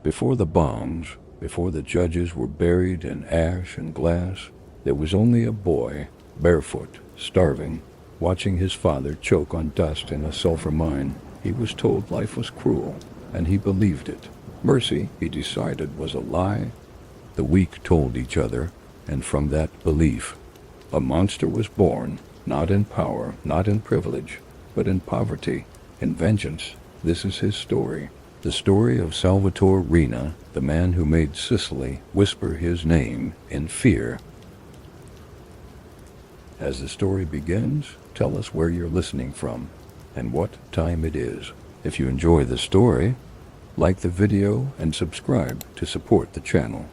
Before the bombs, before the judges were buried in ash and glass, there was only a boy, barefoot, starving, watching his father choke on dust in a sulfur mine. He was told life was cruel, and he believed it. Mercy, he decided, was a lie. The weak told each other, and from that belief, a monster was born, not in power, not in privilege, but in poverty, in vengeance. This is his story. The story of Salvatore Riina, the man who made Sicily whisper his name in fear. As the story begins, tell us where you're listening from and what time it is. If you enjoy the story, like the video and subscribe to support the channel.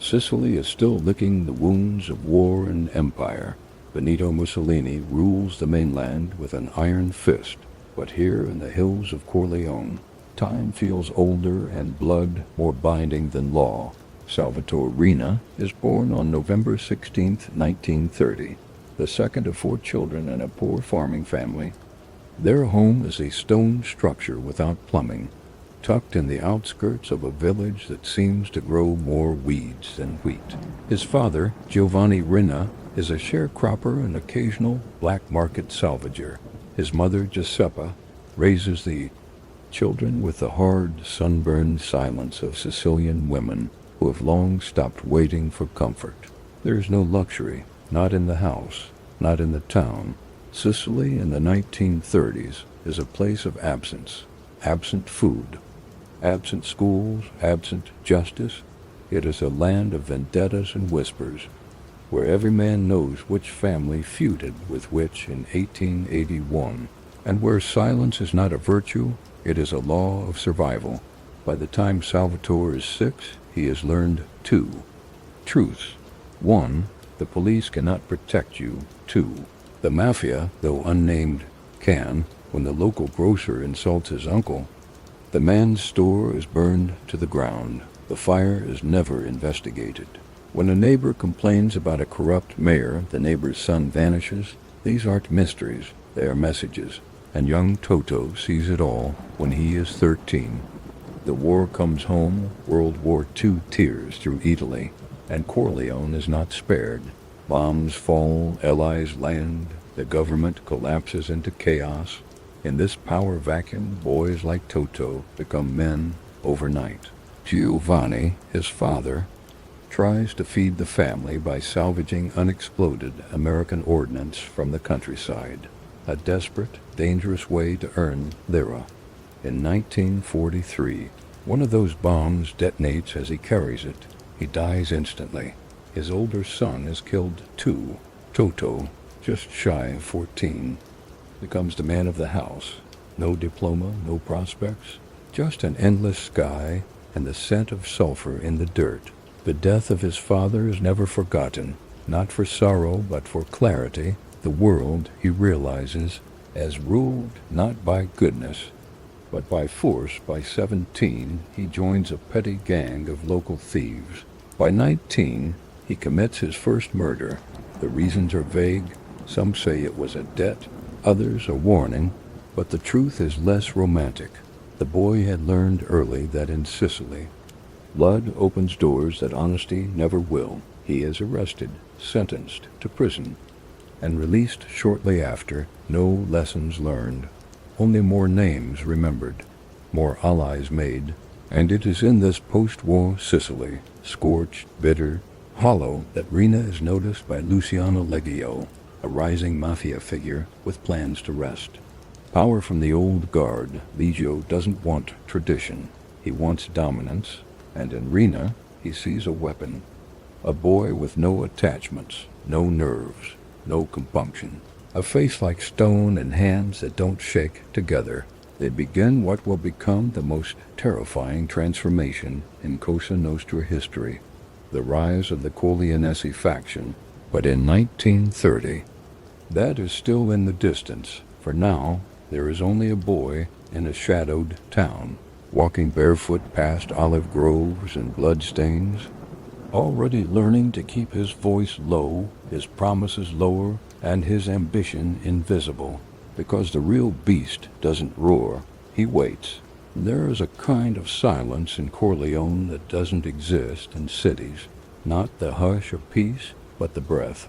Sicily is still licking the wounds of war and empire. Benito Mussolini rules the mainland with an iron fist, but here in the hills of Corleone, time feels older and blood more binding than law. Salvatore Riina is born on November 16, 1930, the second of 4 children in a poor farming family. Their home is a stone structure without plumbing, tucked in the outskirts of a village that seems to grow more weeds than wheat. His father, Giovanni Riina, is a sharecropper and occasional black market salvager. His mother, Giuseppa, raises the children with the hard, sunburned silence of Sicilian women who have long stopped waiting for comfort. There is no luxury, not in the house, not in the town. Sicily in the 1930s is a place of absence, absent food, absent schools, absent justice. It is a land of vendettas and whispers, where every man knows which family feuded with which in 1881, and where silence is not a virtue, it is a law of survival. By the time Salvatore is 6, he has learned 2 truths. 1. The police cannot protect you. 2. The mafia, though unnamed, can. When the local grocer insults his uncle, the man's store is burned to the ground. The fire is never investigated. When a neighbor complains about a corrupt mayor, the neighbor's son vanishes. These aren't mysteries, they are messages. And young Toto sees it all when he is 13. The war comes home, World War II tears through Italy, and Corleone is not spared. Bombs fall, allies land, the government collapses into chaos. In this power vacuum, boys like Toto become men overnight. Giovanni, his father, tries to feed the family by salvaging unexploded American ordnance from the countryside, a desperate, dangerous way to earn lira. In 1943, one of those bombs detonates as he carries it. He dies instantly. His older son is killed too. Toto, just shy of 14, becomes the man of the house. No diploma, no prospects, just an endless sky and the scent of sulfur in the dirt. The death of his father is never forgotten, not for sorrow but for clarity. The world, he realizes, as ruled not by goodness, but by force. By 17, he joins a petty gang of local thieves. By 19, he commits his first murder. The reasons are vague. Some say it was a debt, others a warning, but the truth is less romantic. The boy had learned early that in Sicily, blood opens doors that honesty never will. He is arrested, sentenced to prison, and released shortly after. No lessons learned, only more names remembered, more allies made. And it is in this post-war Sicily, scorched, bitter, hollow, that Riina is noticed by Luciano Leggio, a rising mafia figure with plans to wrest power from the old guard. Leggio doesn't want tradition, he wants dominance, and in Riina he sees a weapon, a boy with no attachments, no nerves, no compunction, a face like stone and hands that don't shake. Together they begin what will become the most terrifying transformation in Cosa Nostra history, the rise of the Corleonesi faction. But in 1930, that is still in the distance. For now, there is only a boy in a shadowed town, walking barefoot past olive groves and bloodstains, already learning to keep his voice low, his promises lower, and his ambition invisible. Because the real beast doesn't roar, he waits. There is a kind of silence in Corleone that doesn't exist in cities, not the hush of peace, but the breath,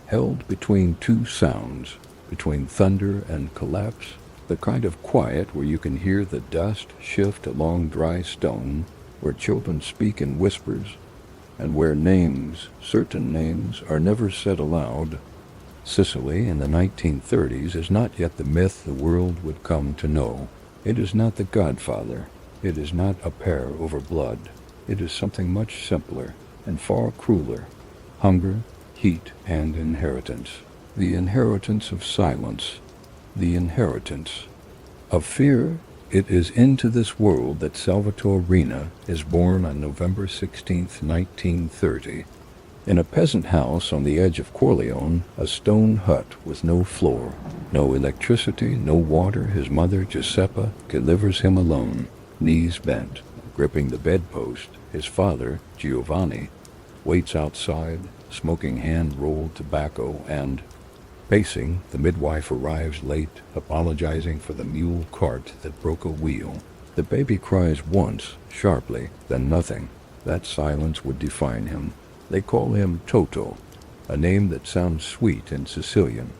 held between two sounds, between thunder and collapse, the kind of quiet where you can hear the dust shift along dry stone, where children speak in whispers, and where names, certain names, are never said aloud. Sicily in the 1930s is not yet the myth the world would come to know. It is not The Godfather. It is not a pair over blood. It is something much simpler and far crueler. Hunger, heat, and inheritance. The inheritance of silence. The inheritance of fear. It is into this world that Salvatore Riina is born on November 16, 1930. In a peasant house on the edge of Corleone, a stone hut with no floor, no electricity, no water, his mother, Giuseppa, delivers him alone, knees bent, gripping the bedpost. His father, Giovanni, waits outside, smoking hand-rolled tobacco, and, pacing, the midwife arrives late, apologizing for the mule cart that broke a wheel. The baby cries once, sharply, then nothing. That silence would define him. They call him Toto, a name that sounds sweet in Sicilian,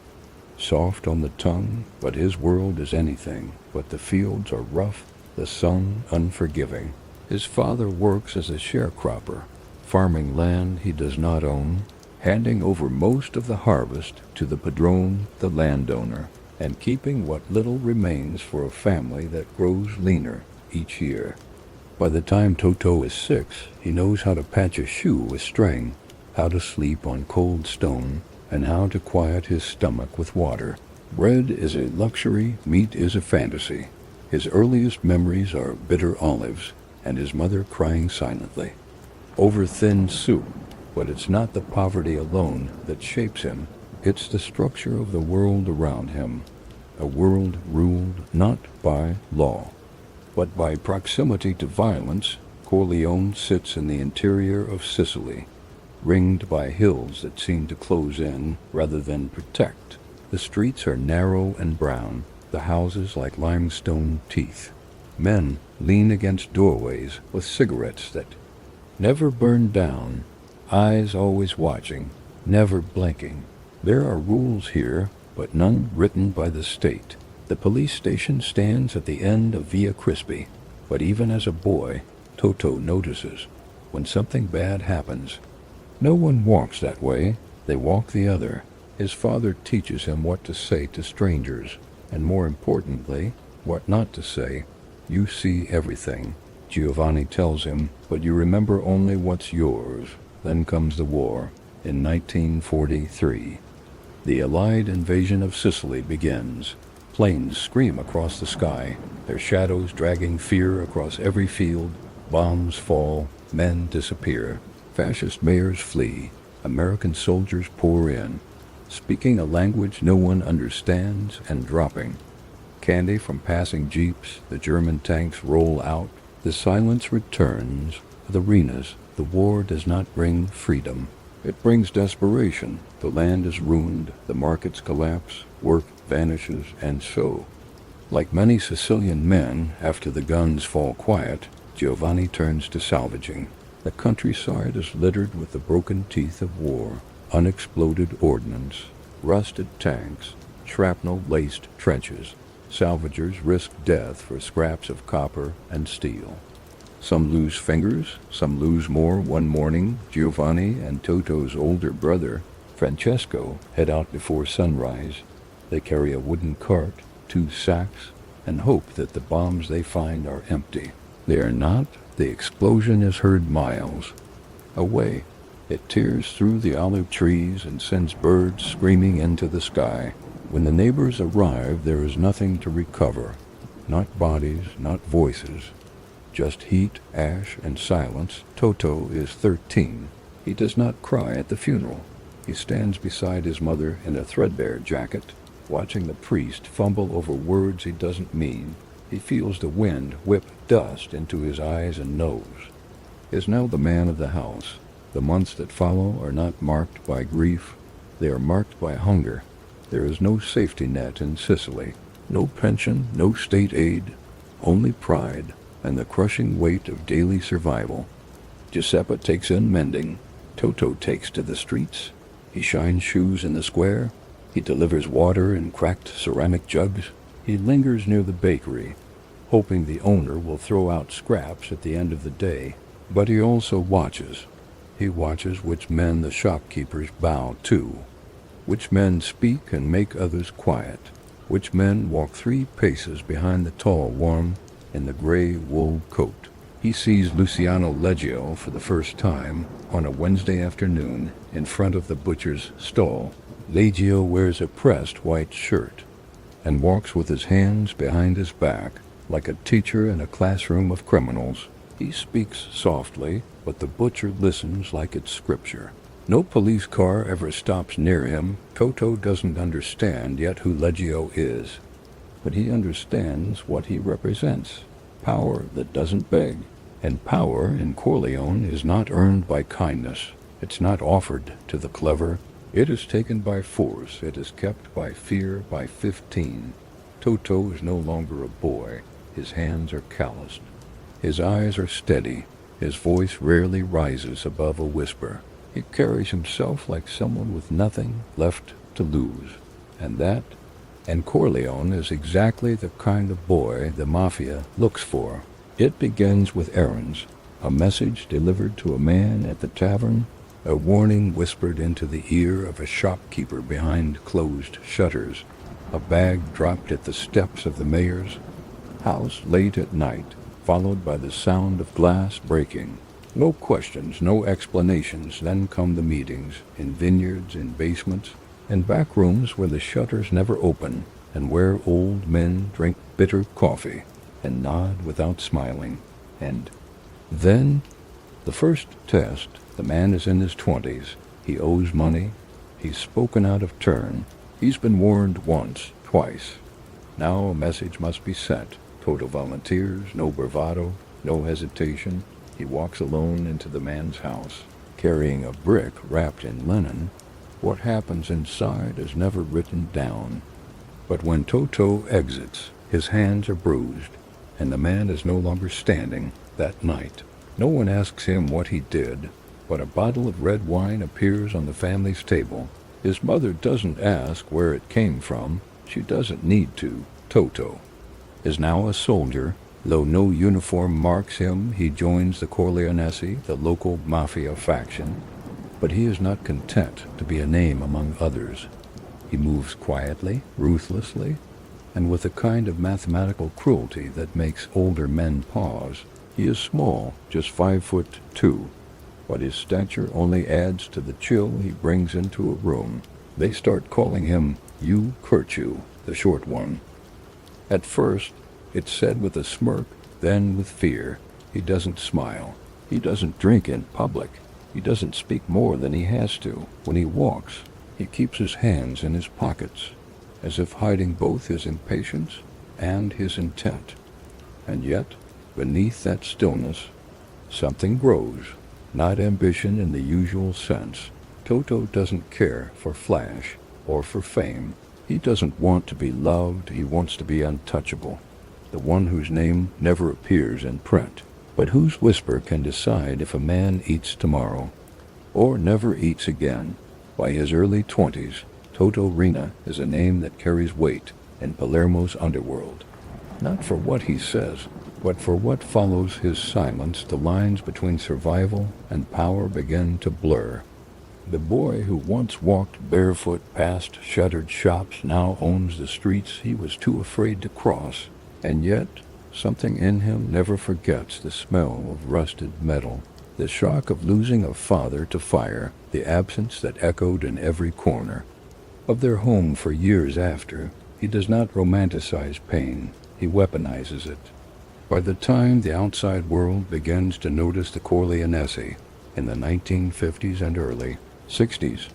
soft on the tongue, but his world is anything. But the fields are rough, the sun unforgiving. His father works as a sharecropper, farming land he does not own, handing over most of the harvest to the padrone, the landowner, and keeping what little remains for a family that grows leaner each year. By the time Toto is 6, he knows how to patch a shoe with string, how to sleep on cold stone, and how to quiet his stomach with water. Bread is a luxury, meat is a fantasy. His earliest memories are bitter olives, and his mother crying silently over thin soup. But it's not the poverty alone that shapes him. It's the structure of the world around him, a world ruled not by law, but by proximity to violence. Corleone sits in the interior of Sicily, ringed by hills that seem to close in rather than protect. The streets are narrow and brown, the houses like limestone teeth. Men lean against doorways with cigarettes that never burn down, eyes always watching, never blinking. There are rules here, but none written by the state. The police station stands at the end of Via Crispi, but even as a boy, Toto notices when something bad happens. No one walks that way, they walk the other. His father teaches him what to say to strangers, and more importantly, what not to say. You see everything, Giovanni tells him, but you remember only what's yours. Then comes the war. In 1943, the Allied invasion of Sicily begins. Planes scream across the sky, their shadows dragging fear across every field. Bombs fall, men disappear. Fascist mayors flee. American soldiers pour in, speaking a language no one understands and dropping candy from passing jeeps. The German tanks roll out. The silence returns. The Riinas. The war does not bring freedom. It brings desperation. The land is ruined. The markets collapse. Work vanishes. And so, like many Sicilian men, after the guns fall quiet, Giovanni turns to salvaging. The countryside is littered with the broken teeth of war. Unexploded ordnance, rusted tanks, shrapnel-laced trenches. Salvagers risk death for scraps of copper and steel. Some lose fingers, some lose more. One morning, Giovanni and Toto's older brother, Francesco, head out before sunrise. They carry a wooden cart, 2 sacks, and hope that the bombs they find are empty. They are not. The explosion is heard miles away. It tears through the olive trees and sends birds screaming into the sky. When the neighbors arrive, there is nothing to recover. Not bodies, not voices. Just heat, ash, and silence. Toto is 13. He does not cry at the funeral. He stands beside his mother in a threadbare jacket, watching the priest fumble over words he doesn't mean. He feels the wind whip dust into his eyes and nose. He is now the man of the house. The months that follow are not marked by grief. They are marked by hunger. There is no safety net in Sicily. No pension, no state aid. only pride and the crushing weight of daily survival. Giuseppe takes in mending. Toto takes to the streets. He shines shoes in the square. He delivers water in cracked ceramic jugs. He lingers near the bakery, hoping the owner will throw out scraps at the end of the day. But he also watches. He watches which men the shopkeepers bow to, which men speak and make others quiet, which men walk 3 paces behind the tall one in the gray wool coat. He sees Luciano Leggio for the first time on a Wednesday afternoon in front of the butcher's stall. Leggio wears a pressed white shirt and walks with his hands behind his back like a teacher in a classroom of criminals. He speaks softly, but the butcher listens like it's scripture. No police car ever stops near him. Toto doesn't understand yet who Leggio is, but he understands what he represents. Power that doesn't beg. And power in Corleone is not earned by kindness. It's not offered to the clever. It is taken by force. It is kept by fear by 15. Toto is no longer a boy. His hands are calloused. His eyes are steady. His voice rarely rises above a whisper. He carries himself like someone with nothing left to lose. And Corleone is exactly the kind of boy the mafia looks for. It begins with errands, a message delivered to a man at the tavern, a warning whispered into the ear of a shopkeeper behind closed shutters, a bag dropped at the steps of the mayor's house late at night, followed by the sound of glass breaking. No questions, no explanations. Then come the meetings, in vineyards, in basements, in back rooms where the shutters never open, and where old men drink bitter coffee and nod without smiling. And then, the first test. The man is in his 20s. He owes money. He's spoken out of turn. He's been warned once, twice. Now a message must be sent. Toto volunteers, no bravado, no hesitation. He walks alone into the man's house, carrying a brick wrapped in linen. What happens inside is never written down. But when Toto exits, his hands are bruised, and the man is no longer standing that night. No one asks him what he did, but a bottle of red wine appears on the family's table. His mother doesn't ask where it came from. She doesn't need to. Toto is now a soldier. Though no uniform marks him, he joins the Corleonesi, the local mafia faction. But he is not content to be a name among others. He moves quietly, ruthlessly, and with a kind of mathematical cruelty that makes older men pause. He is small, just 5'2", but his stature only adds to the chill he brings into a room. They start calling him "You Kirchu," the short one. At first, it's said with a smirk, then with fear. He doesn't smile. He doesn't drink in public. He doesn't speak more than he has to. When he walks, he keeps his hands in his pockets, as if hiding both his impatience and his intent. And yet, beneath that stillness, something grows. Not ambition in the usual sense. Toto doesn't care for flash or for fame. He doesn't want to be loved. He wants to be untouchable. The one whose name never appears in print, but whose whisper can decide if a man eats tomorrow or never eats again. By his early 20s, Toto Riina is a name that carries weight in Palermo's underworld. Not for what he says, but for what follows his silence. The lines between survival and power begin to blur. The boy who once walked barefoot past shuttered shops now owns the streets he was too afraid to cross. And yet, something in him never forgets the smell of rusted metal, the shock of losing a father to fire, the absence that echoed in every corner of their home for years after. He does not romanticize pain. He weaponizes it. By the time the outside world begins to notice the Corleonesi in the 1950s and early 60s,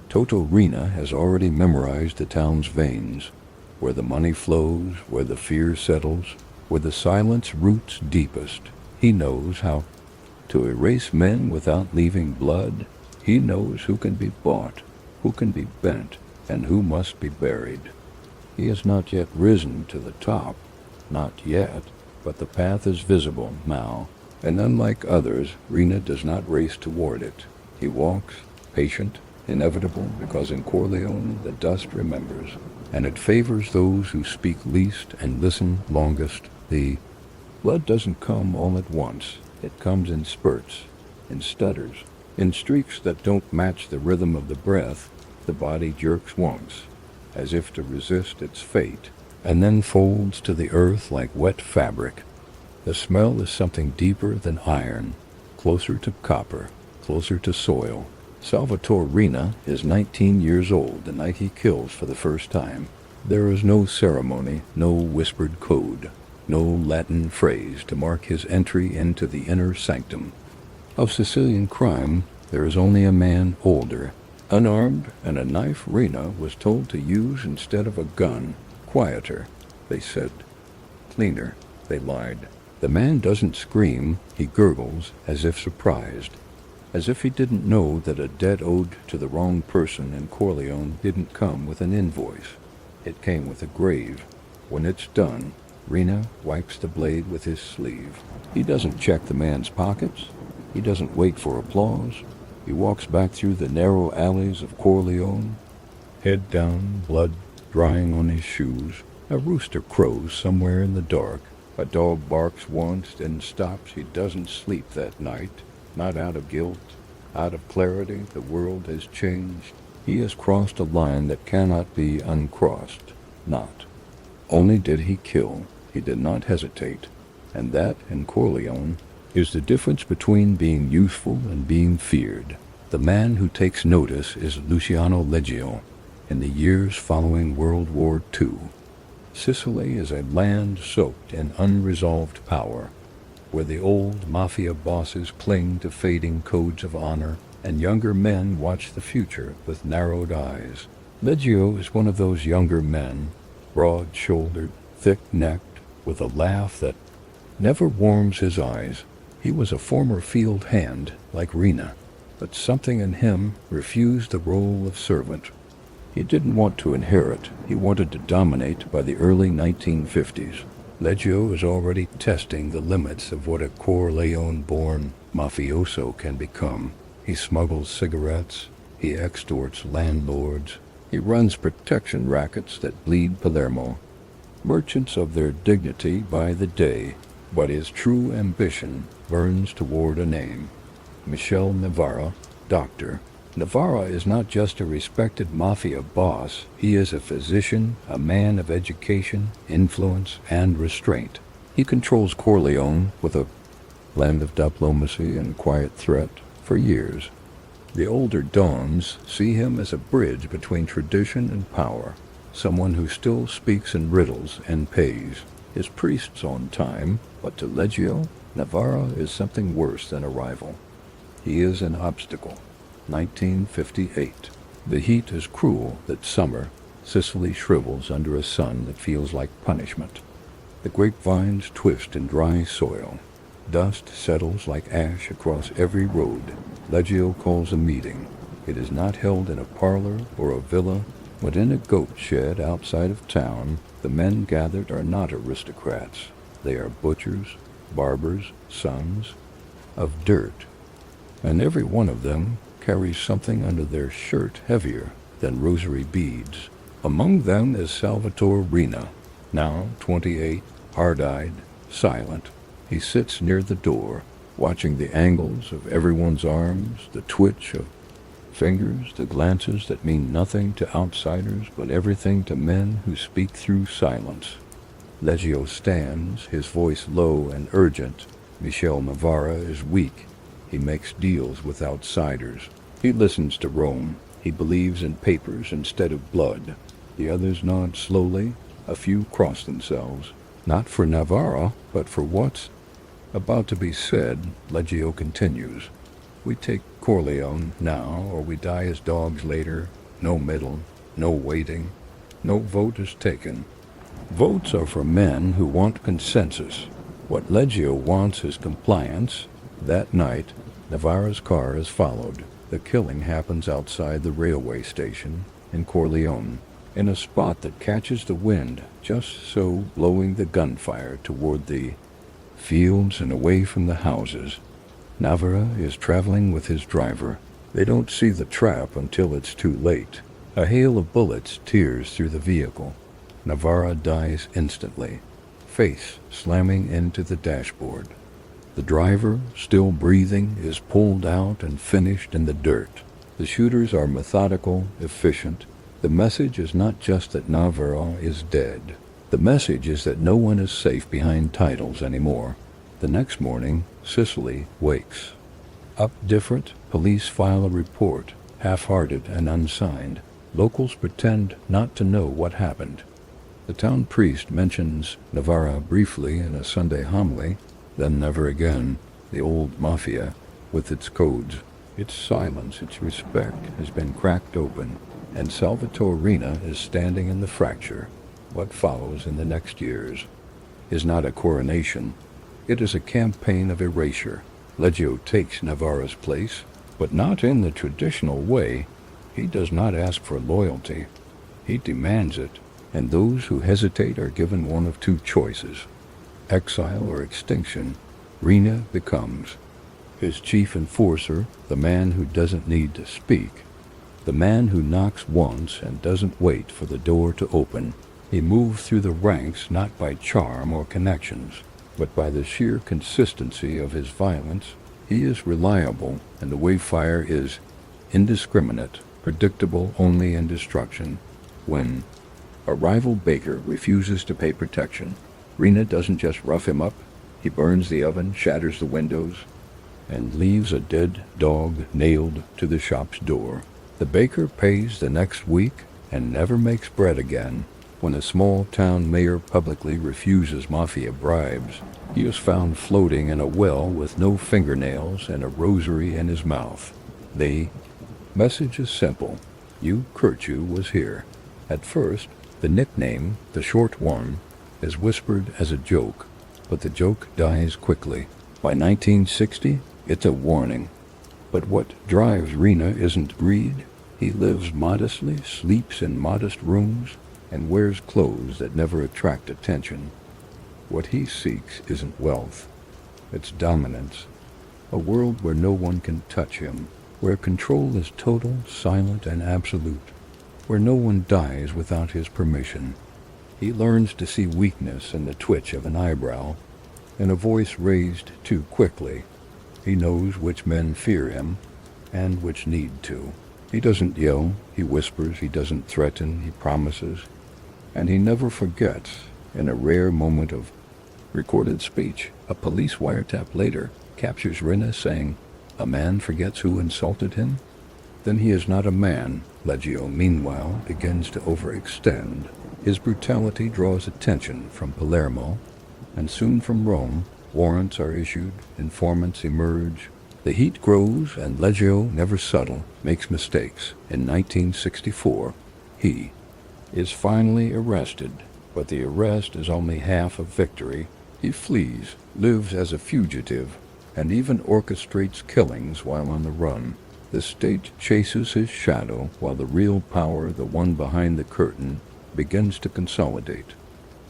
Toto Riina has already memorized the town's veins, where the money flows, where the fear settles, where the silence roots deepest. He knows how to erase men without leaving blood. He knows who can be bought, who can be bent, and who must be buried. He has not yet risen to the top, not yet, but the path is visible now, and unlike others, Riina does not race toward it. He walks, patient, inevitable, because in Corleone the dust remembers, and it favors those who speak least and listen longest. The blood doesn't come all at once. It comes in spurts, in stutters, in streaks that don't match the rhythm of the breath. The body jerks once, as if to resist its fate, and then folds to the earth like wet fabric. The smell is something deeper than iron, closer to copper, closer to soil. Salvatore Riina is 19 years old the night he kills for the first time. There is no ceremony, no whispered code, no Latin phrase to mark his entry into the inner sanctum. Of Sicilian crime, there is only a man older, unarmed, and a knife Riina was told to use instead of a gun. Quieter, they said. Cleaner, they lied. The man doesn't scream, he gurgles, as if surprised. As if he didn't know that a debt owed to the wrong person in Corleone didn't come with an invoice. It came with a grave. When it's done, Riina wipes the blade with his sleeve. He doesn't check the man's pockets. He doesn't wait for applause. He walks back through the narrow alleys of Corleone, head down, blood drying on his shoes. A rooster crows somewhere in the dark. A dog barks once, then stops. He doesn't sleep that night. Not out of guilt, out of clarity. The world has changed. He has crossed a line that cannot be uncrossed. Not. Only did he kill. He did not hesitate. And that, in Corleone, is the difference between being useful and being feared. The man who takes notice is Luciano Leggio. In the years following World War II, Sicily is a land soaked in unresolved power, where the old mafia bosses cling to fading codes of honor, and younger men watch the future with narrowed eyes. Leggio is one of those younger men, broad-shouldered, thick-necked, with a laugh that never warms his eyes. He was a former field hand, like Riina, but something in him refused the role of servant. He didn't want to inherit, he wanted to dominate. By the early 1950s. Leggio is already testing the limits of what a Corleone-born mafioso can become. He smuggles cigarettes, he extorts landlords, he runs protection rackets that bleed Palermo, merchants of their dignity by the day, but his true ambition burns toward a name. Michel Navarra, doctor. Navarra is not just a respected mafia boss, he is a physician, a man of education, influence, and restraint. He controls Corleone with a blend of diplomacy and quiet threat for years. The older dons see him as a bridge between tradition and power, someone who still speaks in riddles and pays his priests on time, but to Leggio, Navarra is something worse than a rival. He is an obstacle. 1958. The heat is cruel that summer. Sicily shrivels under a sun that feels like punishment. The grapevines twist in dry soil. Dust settles like ash across every road. Leggio calls a meeting. It is not held in a parlor or a villa, but in a goat shed outside of town. The men gathered are not aristocrats. They are butchers, barbers, sons of dirt. And every one of them carries something under their shirt heavier than rosary beads. Among them is Salvatore Riina, now 28, hard-eyed, silent. He sits near the door, watching the angles of everyone's arms, the twitch of fingers, the glances that mean nothing to outsiders but everything to men who speak through silence. Leggio stands, his voice low and urgent. Michel Navarra is weak. He makes deals with outsiders. He listens to Rome. He believes in papers instead of blood. The others nod slowly. A few cross themselves. Not for Navarra, but for what's about to be said. Leggio continues. We take Corleone now, or we die as dogs later. No middle, no waiting. No vote is taken. Votes are for men who want consensus. What Leggio wants is compliance. That night, Navarra's car is followed. The killing happens outside the railway station in Corleone, in a spot that catches the wind, just so blowing the gunfire toward the fields and away from the houses. Navarra is traveling with his driver. They don't see the trap until it's too late. A hail of bullets tears through the vehicle. Navarra dies instantly, face slamming into the dashboard. The driver, still breathing, is pulled out and finished in the dirt. The shooters are methodical, efficient. The message is not just that Navarra is dead. The message is that no one is safe behind titles anymore. The next morning, Sicily wakes up different. Police file a report, half-hearted and unsigned. Locals pretend not to know what happened. The town priest mentions Navarra briefly in a Sunday homily, then never again. The old mafia, with its codes, its silence, its respect, has been cracked open, and Salvatore Riina is standing in the fracture. What follows in the next years is not a coronation. It is a campaign of erasure. Leggio takes Navarra's place, but not in the traditional way. He does not ask for loyalty. He demands it, and those who hesitate are given one of two choices: exile or extinction. Riina becomes his chief enforcer, the man who doesn't need to speak, the man who knocks once and doesn't wait for the door to open. He moves through the ranks not by charm or connections, but by the sheer consistency of his violence. He is reliable, and the wayfire is indiscriminate, predictable only in destruction. When a rival baker refuses to pay protection, Riina doesn't just rough him up. He burns the oven, shatters the windows, and leaves a dead dog nailed to the shop's door. The baker pays the next week and never makes bread again. When a small-town mayor publicly refuses mafia bribes, he is found floating in a well with no fingernails and a rosary in his mouth. The message is simple. You Curciu was here. At first, the nickname, the short one, is whispered as a joke, but the joke dies quickly. By 1960, it's a warning. But what drives Riina isn't greed. He lives modestly, sleeps in modest rooms, and wears clothes that never attract attention. What he seeks isn't wealth, it's dominance. A world where no one can touch him, where control is total, silent, and absolute, where no one dies without his permission. He learns to see weakness in the twitch of an eyebrow, in a voice raised too quickly. He knows which men fear him, and which need to. He doesn't yell, he whispers, he doesn't threaten, he promises, and he never forgets. In a rare moment of recorded speech, a police wiretap later captures Riina saying, "A man forgets who insulted him?" Then he is not a man. Leggio, meanwhile, begins to overextend. His brutality draws attention from Palermo, and soon from Rome. Warrants are issued, informants emerge. The heat grows, and Leggio, never subtle, makes mistakes. In 1964, he is finally arrested, but the arrest is only half of victory. He flees, lives as a fugitive, and even orchestrates killings while on the run. The state chases his shadow while the real power, the one behind the curtain, begins to consolidate.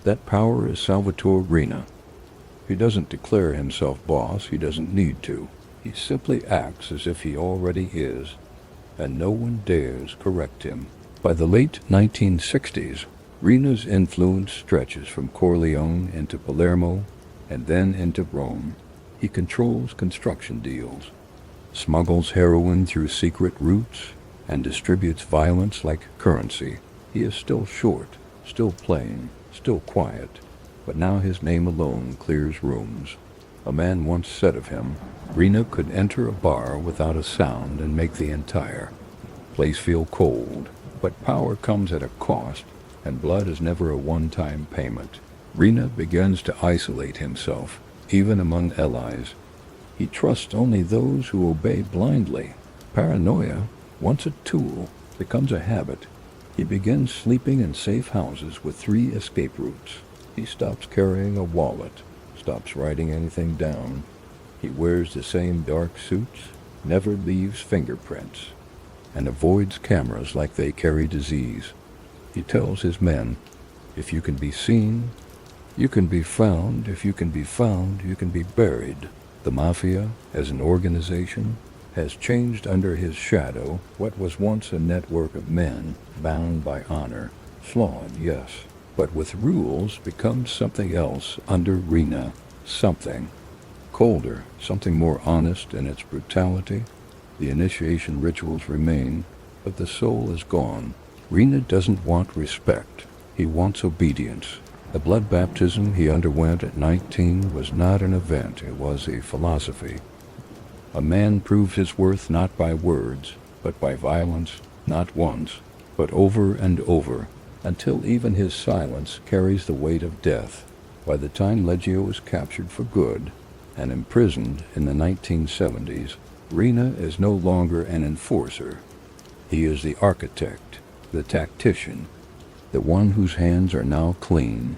That power is Salvatore Riina. He doesn't declare himself boss, he doesn't need to. He simply acts as if he already is, and no one dares correct him. By the late 1960s, Riina's influence stretches from Corleone into Palermo and then into Rome. He controls construction deals, smuggles heroin through secret routes, and distributes violence like currency. He is still short, still plain, still quiet, but now his name alone clears rooms. A man once said of him, Riina could enter a bar without a sound and make the entire place feel cold. But power comes at a cost, and blood is never a one-time payment. Riina begins to isolate himself, even among allies. He trusts only those who obey blindly. Paranoia, once a tool, becomes a habit. He begins sleeping in safe houses with 3 escape routes. He stops carrying a wallet, stops writing anything down. He wears the same dark suits, never leaves fingerprints, and avoids cameras like they carry disease. He tells his men, if you can be seen, You can be found. If you can be found, you can be buried. The Mafia, as an organization, has changed under his shadow what was once a network of men bound by honor, flawed, yes, but with rules, becomes something else under Riina, something colder, something more honest in its brutality. The initiation rituals remain, but the soul is gone. Riina doesn't want respect. He wants obedience. The blood baptism he underwent at 19 was not an event, it was a philosophy. A man proves his worth not by words, but by violence, not once, but over and over, until even his silence carries the weight of death. By the time Leggio is captured for good and imprisoned in the 1970s, Riina is no longer an enforcer. He is the architect, the tactician, the one whose hands are now clean,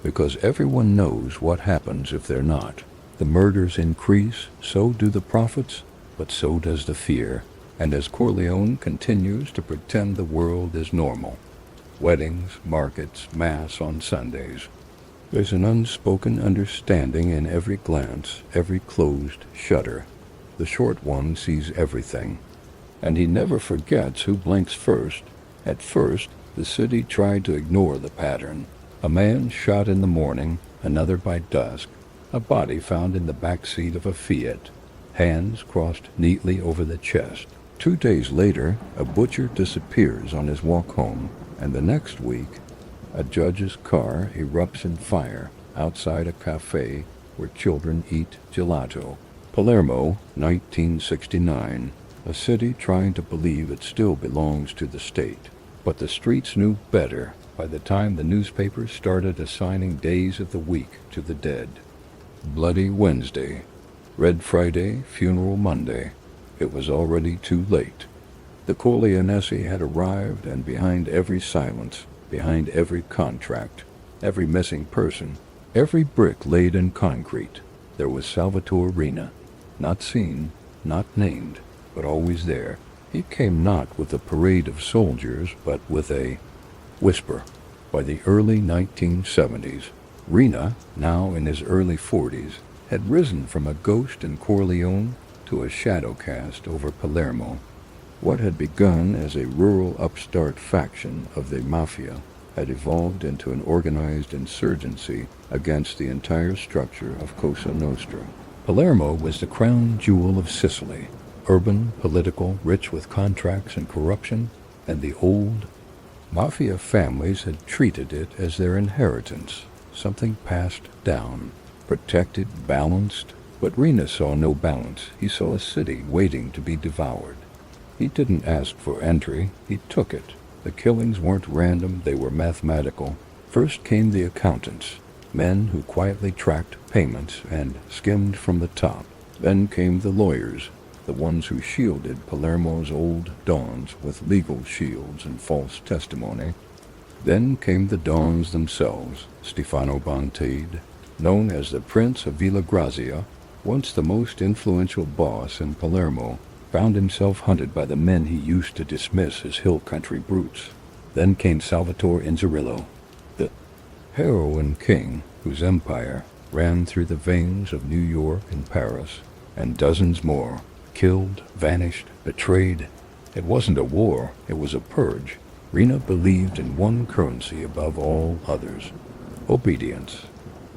because everyone knows what happens if they're not. The murders increase, so do the profits, but so does the fear. And as Corleone continues to pretend the world is normal, weddings, markets, mass on Sundays, there's an unspoken understanding in every glance, every closed shutter. The short one sees everything, and he never forgets who blinks first. At first, the city tried to ignore the pattern. A man shot in the morning, another by dusk, a body found in the back seat of a Fiat, hands crossed neatly over the chest. 2 days later, a butcher disappears on his walk home, and the next week, a judge's car erupts in fire outside a cafe where children eat gelato. Palermo, 1969, a city trying to believe it still belongs to the state. But the streets knew better by the time the newspapers started assigning days of the week to the dead. Bloody Wednesday, Red Friday, Funeral Monday. It was already too late. The Corleonesi had arrived, and behind every silence, behind every contract, every missing person, every brick laid in concrete, there was Salvatore Riina, not seen, not named, but always there. He came not with a parade of soldiers, but with a whisper. By the early 1970s, Riina, now in his early 40s, had risen from a ghost in Corleone to a shadow cast over Palermo. What had begun as a rural upstart faction of the Mafia had evolved into an organized insurgency against the entire structure of Cosa Nostra. Palermo was the crown jewel of Sicily, urban, political, rich with contracts and corruption, and the old Mafia families had treated it as their inheritance, something passed down, protected, balanced. But Riina saw no balance. He saw a city waiting to be devoured. He didn't ask for entry, he took it. The killings weren't random, they were mathematical. First came the accountants, men who quietly tracked payments and skimmed from the top. Then came the lawyers, the ones who shielded Palermo's old dons with legal shields and false testimony. Then came the dons themselves. Stefano Bontade, known as the Prince of Villa Grazia, once the most influential boss in Palermo, found himself hunted by the men he used to dismiss as hill country brutes. Then came Salvatore Inzerillo, the heroin king whose empire ran through the veins of New York and Paris, and dozens more, killed, vanished, betrayed. It wasn't a war, it was a purge. Riina believed in one currency above all others, obedience.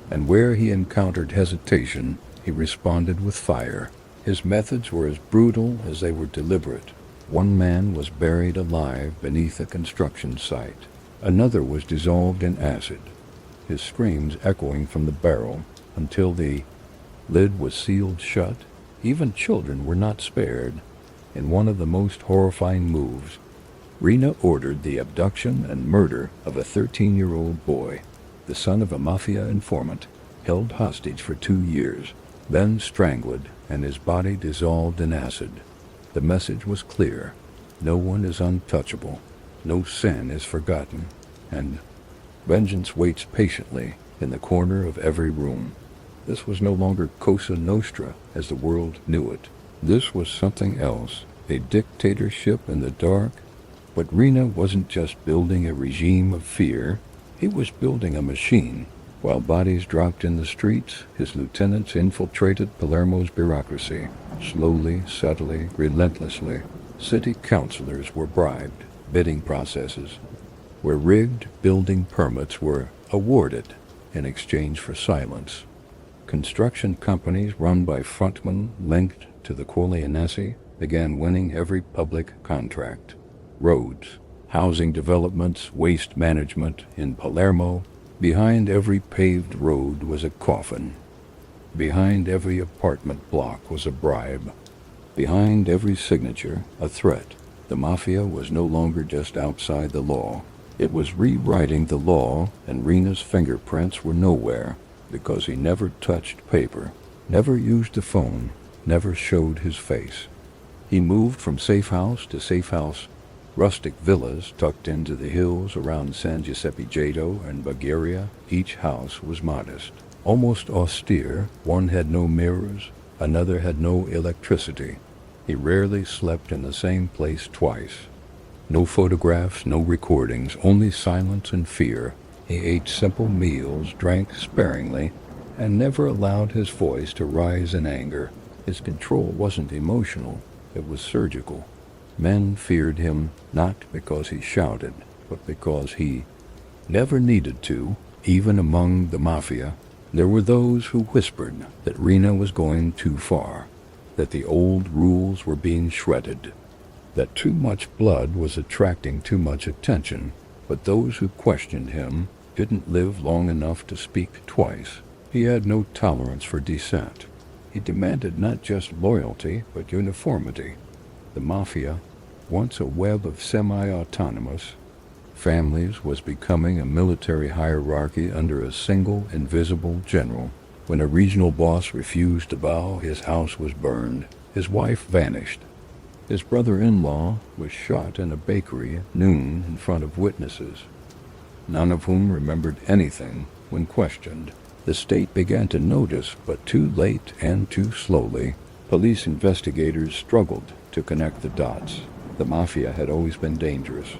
And where he encountered hesitation, he responded with fire. His methods were as brutal as they were deliberate. One man was buried alive beneath a construction site. Another was dissolved in acid, his screams echoing from the barrel until the lid was sealed shut. Even children were not spared. In one of the most horrifying moves, Riina ordered the abduction and murder of a 13-year-old boy, the son of a Mafia informant, held hostage for 2 years, then strangled and his body dissolved in acid. The message was clear. No one is untouchable. No sin is forgotten. And vengeance waits patiently in the corner of every room. This was no longer Cosa Nostra as the world knew it. This was something else, a dictatorship in the dark. But Riina wasn't just building a regime of fear. He was building a machine While bodies dropped in the streets, his lieutenants infiltrated Palermo's bureaucracy. Slowly, subtly, relentlessly, city councilors were bribed. Bidding processes where rigged building permits were awarded in exchange for silence. Construction companies run by frontmen linked to the Corleone began winning every public contract. Roads, housing developments, waste management in Palermo. Behind every paved road was a coffin. Behind every apartment block was a bribe. Behind every signature, a threat. The mafia was no longer just outside the law. It was rewriting the law, and Riina's fingerprints were nowhere because he never touched paper, never used the phone, never showed his face. He moved from safe house to safe house. Rustic villas tucked into the hills around San Giuseppe Jato and Bagheria. Each house was modest, almost austere. One had no mirrors, another had no electricity. He rarely slept in the same place twice. No photographs, no recordings, only silence and fear. He ate simple meals, drank sparingly, and never allowed his voice to rise in anger. His control wasn't emotional, it was surgical. Men feared him not because he shouted, but because he never needed to. Even among the mafia, there were those who whispered that Riina was going too far, that the old rules were being shredded, that too much blood was attracting too much attention. But those who questioned him didn't live long enough to speak twice. He had no tolerance for dissent. He demanded not just loyalty, but uniformity. The mafia, once a web of semi-autonomous families, was becoming a military hierarchy under a single invisible general. When a regional boss refused to bow, his house was burned. His wife vanished. His brother-in-law was shot in a bakery at noon in front of witnesses, none of whom remembered anything when questioned. The state began to notice, but too late and too slowly. Police investigators struggled to connect the dots. The mafia had always been dangerous.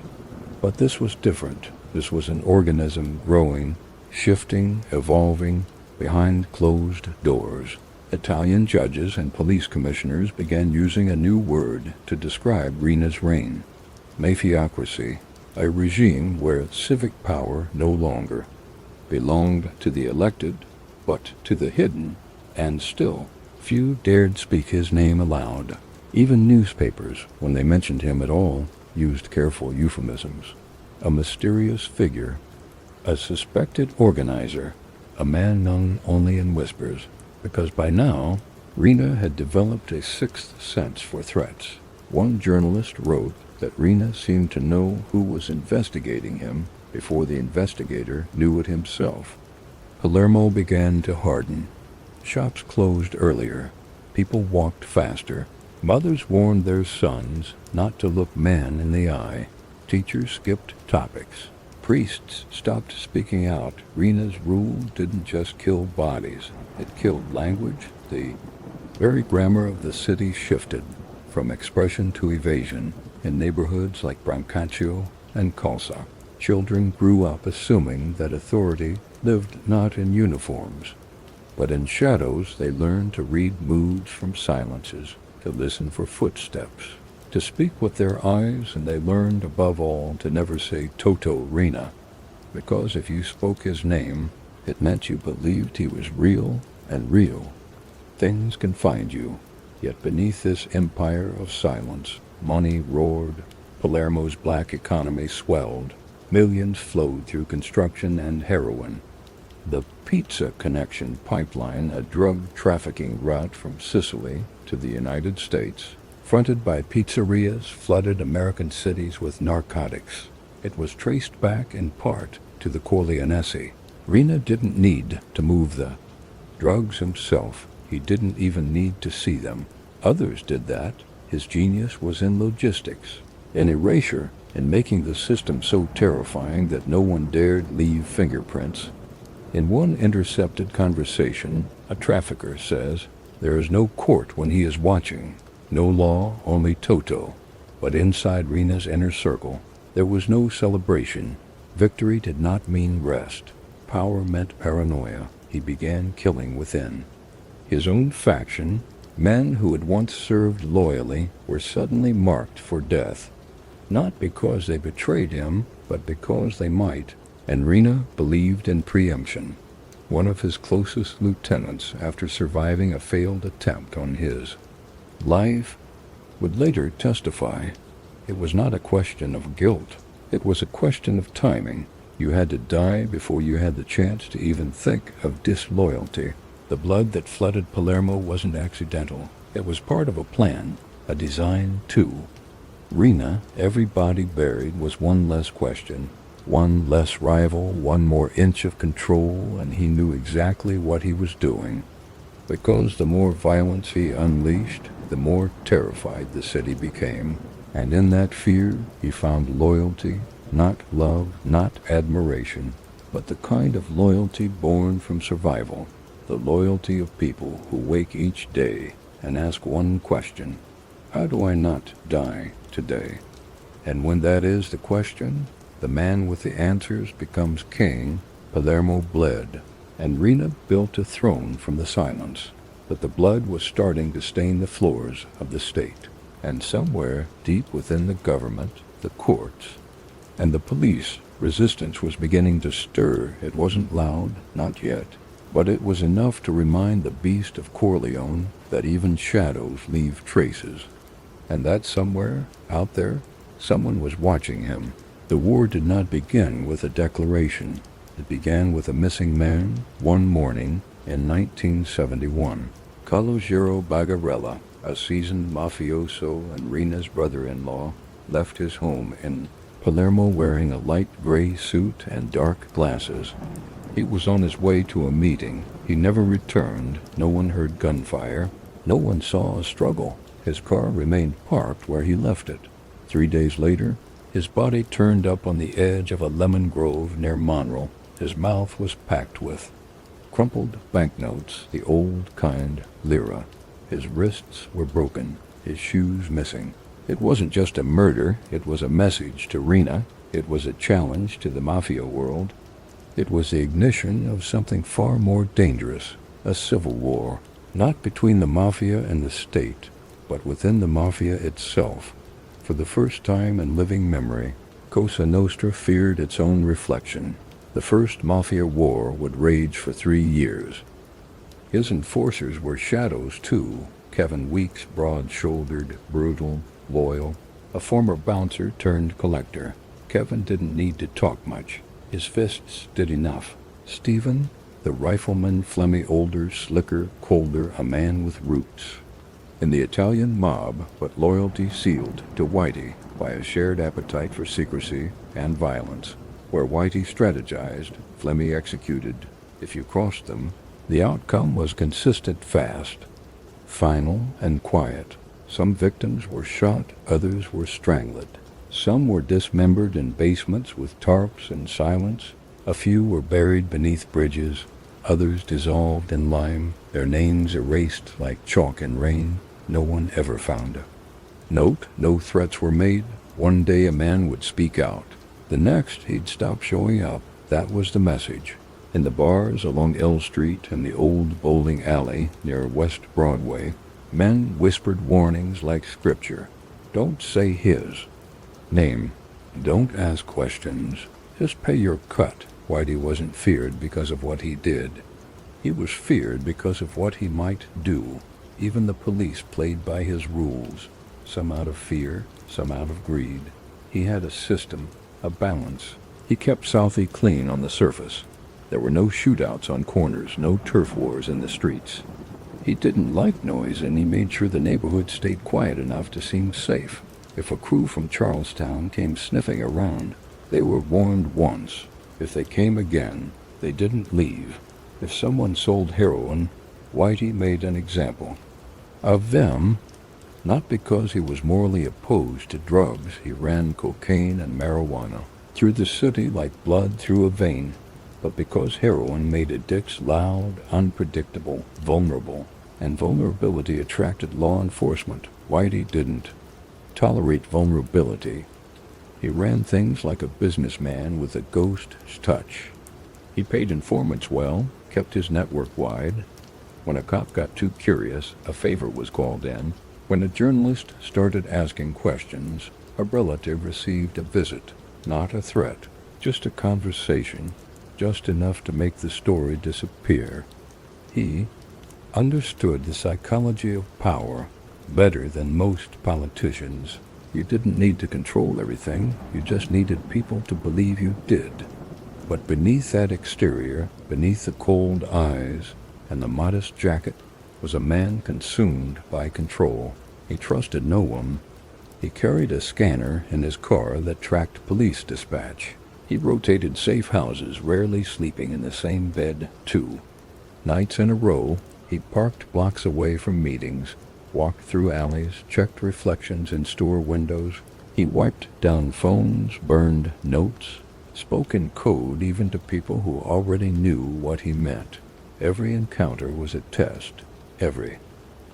But this was different. This was an organism growing, shifting, evolving, behind closed doors. Italian judges and police commissioners began using a new word to describe Riina's reign: mafiocracy, a regime where civic power no longer belonged to the elected, but to the hidden. And still, few dared speak his name aloud. Even newspapers, when they mentioned him at all, used careful euphemisms. A mysterious figure, a suspected organizer, a man known only in whispers, because by now, Riina had developed a sixth sense for threats. One journalist wrote that Riina seemed to know who was investigating him before the investigator knew it himself. Palermo began to harden. Shops closed earlier. People walked faster. Mothers warned their sons not to look man in the eye. Teachers skipped topics. Priests stopped speaking out. Riina's rule didn't just kill bodies. It killed language. The very grammar of the city shifted from expression to evasion. In neighborhoods like Brancaccio and Calza, children grew up assuming that authority lived not in uniforms, but in shadows. They learned to read moods from silences, to listen for footsteps, to speak with their eyes, and they learned, above all, to never say Toto Riina, because if you spoke his name, it meant you believed he was real, and real things can find you. Yet beneath this empire of silence, money roared. Palermo's black economy swelled. Millions flowed through construction and heroin. The Pizza Connection pipeline, a drug trafficking route from Sicily to the United States, fronted by pizzerias, flooded American cities with narcotics. It was traced back in part to the Corleone. Riina didn't need to move the drugs himself. He didn't even need to see them. Others did that. His genius was in logistics, in erasure, in making the system so terrifying that no one dared leave fingerprints. In one intercepted conversation, a trafficker says, "There is no court when he is watching, no law, only Toto." But inside Riina's inner circle, there was no celebration. Victory did not mean rest. power meant paranoia, he began killing within. His own faction, men who had once served loyally, were suddenly marked for death. Not because they betrayed him, but because they might. And Riina believed in preemption. One of his closest lieutenants, after surviving a failed attempt on his life, would later testify, it was not a question of guilt. It was a question of timing. You had to die before you had the chance to even think of disloyalty. The blood that flooded Palermo wasn't accidental. It was part of a plan, a design too. Riina, every body buried was one less question, one less rival, one more inch of control, and he knew exactly what he was doing. Because the more violence he unleashed, the more terrified the city became. And in that fear, he found loyalty, not love, not admiration, but the kind of loyalty born from survival, the loyalty of people who wake each day and ask one question: how do I not die today? And when that is the question, the man with the answers becomes king. Palermo bled, and Riina built a throne from the silence. But the blood was starting to stain the floors of the state. And somewhere deep within the government, the courts, and the police, resistance was beginning to stir. It wasn't loud, not yet, but it was enough to remind the beast of Corleone that even shadows leave traces. And that somewhere, out there, someone was watching him. The war did not begin with a declaration. It began with a missing man one morning in 1971. Calogero Bagarella, a seasoned mafioso and Riina's brother-in-law, left his home in Palermo wearing a light gray suit and dark glasses. He was on his way to a meeting. He never returned. No one heard gunfire. No one saw a struggle. His car remained parked where he left it. 3 days later, his body turned up on the edge of a lemon grove near Monreal. His mouth was packed with crumpled banknotes, the old kind lira. His wrists were broken, his shoes missing. It wasn't just a murder, it was a message to Riina. It was a challenge to the mafia world. It was the ignition of something far more dangerous, a civil war, not between the mafia and the state, but within the mafia itself. For the first time in living memory, Cosa Nostra feared its own reflection. The first mafia war would rage for 3 years. His enforcers were shadows, too. Kevin Weeks, broad-shouldered, brutal, loyal, a former bouncer turned collector. Kevin didn't need to talk much. His fists did enough. Stephen, the rifleman, phlegmy, older, slicker, colder, a man with roots. In the Italian mob, but loyalty sealed to Whitey by a shared appetite for secrecy and violence. Where Whitey strategized, Flemmy executed. If you crossed them, the outcome was consistent, fast, final, and quiet. Some victims were shot, others were strangled. Some were dismembered in basements with tarps and silence. A few were buried beneath bridges, others dissolved in lime, their names erased like chalk in rain. No one ever found a note. No threats were made. One day a man would speak out. The next, he'd stop showing up. That was the message. In the bars along L Street and the old bowling alley near West Broadway, men whispered warnings like scripture. Don't say his name. Don't ask questions. Just pay your cut. Whitey wasn't feared because of what he did. He was feared because of what he might do. Even the police played by his rules, some out of fear, some out of greed. He had a system, a balance. He kept Southie clean on the surface. There were no shootouts on corners, no turf wars in the streets. He didn't like noise, and he made sure the neighborhood stayed quiet enough to seem safe. If a crew from Charlestown came sniffing around, they were warned once. If they came again, they didn't leave. If someone sold heroin, Whitey made an example of them. Not because he was morally opposed to drugs, he ran cocaine and marijuana through the city like blood through a vein, but because heroin made addicts loud, unpredictable, vulnerable, and vulnerability attracted law enforcement. Whitey didn't tolerate vulnerability. He ran things like a businessman with a ghost touch. He paid informants well, kept his network wide. When a cop got too curious, a favor was called in. When a journalist started asking questions, a relative received a visit, not a threat, just a conversation, just enough to make the story disappear. He understood the psychology of power better than most politicians. You didn't need to control everything, you just needed people to believe you did. But beneath that exterior, beneath the cold eyes and the modest jacket, was a man consumed by control. He trusted no one. He carried a scanner in his car that tracked police dispatch. He rotated safe houses, rarely sleeping in the same bed, too. Nights in a row, he parked blocks away from meetings, walked through alleys, checked reflections in store windows. He wiped down phones, burned notes, spoke in code even to people who already knew what he meant. Every encounter was a test, every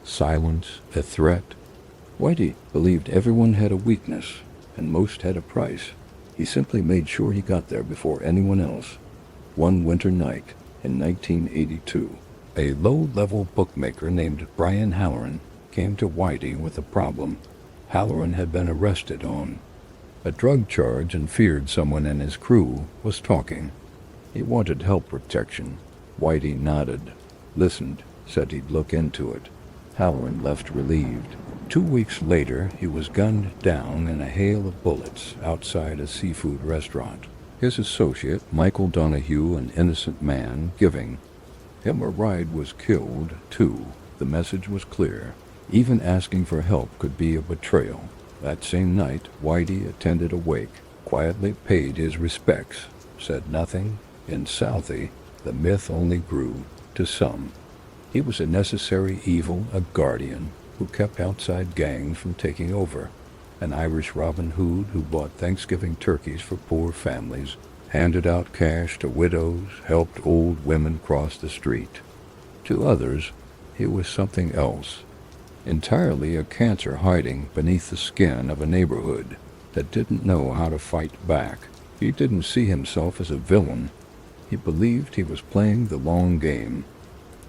silence a threat. Whitey believed everyone had a weakness, and most had a price. He simply made sure he got there before anyone else. One winter night in 1982, a low-level bookmaker named Brian Halloran came to Whitey with a problem. Halloran had been arrested on a drug charge and feared someone in his crew was talking. He wanted help protection. Whitey nodded, listened, said he'd look into it. Halloran left relieved. 2 weeks later, he was gunned down in a hail of bullets outside a seafood restaurant. His associate, Michael Donahue, an innocent man, giving him a ride, was killed, too. The message was clear. Even asking for help could be a betrayal. That same night, Whitey attended a wake, quietly paid his respects, said nothing. In Southie, the myth only grew to some. He was a necessary evil, a guardian, who kept outside gangs from taking over. An Irish Robin Hood who bought Thanksgiving turkeys for poor families, handed out cash to widows, helped old women cross the street. To others, he was something else. Entirely a cancer hiding beneath the skin of a neighborhood that didn't know how to fight back. He didn't see himself as a villain. He believed he was playing the long game,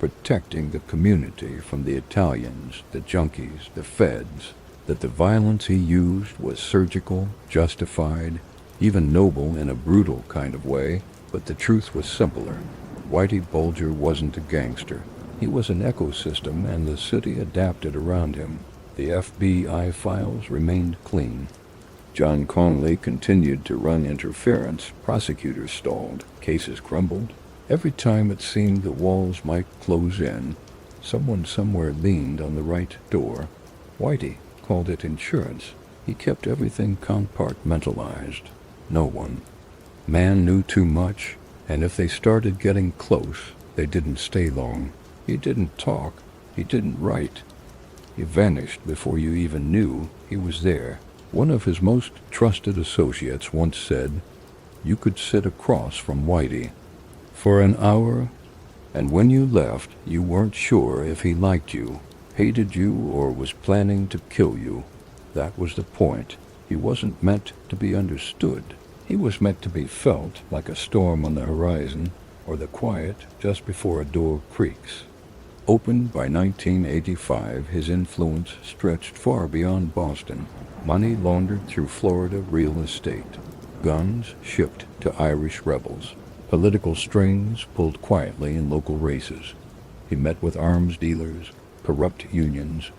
protecting the community from the Italians, the junkies, the feds, that the violence he used was surgical, justified, even noble in a brutal kind of way, but the truth was simpler. Whitey Bulger wasn't a gangster. He was an ecosystem, and the city adapted around him. The FBI files remained clean. John Conley continued to run interference. Prosecutors stalled. Cases crumbled. Every time it seemed the walls might close in, someone somewhere leaned on the right door. Whitey called it insurance. He kept everything compartmentalized. No one. Man knew too much, and if they started getting close, they didn't stay long. He didn't talk. He didn't write. He vanished before you even knew he was there. One of his most trusted associates once said, "You could sit across from Whitey for an hour, and when you left, you weren't sure if he liked you, hated you, or was planning to kill you. That was the point. He wasn't meant to be understood. He was meant to be felt, like a storm on the horizon, or the quiet just before a door creaks." Opened by 1985, his influence stretched far beyond Boston. Money laundered through Florida real estate. Guns shipped to Irish rebels. Political strings pulled quietly in local races. He met with arms dealers, corrupt unions,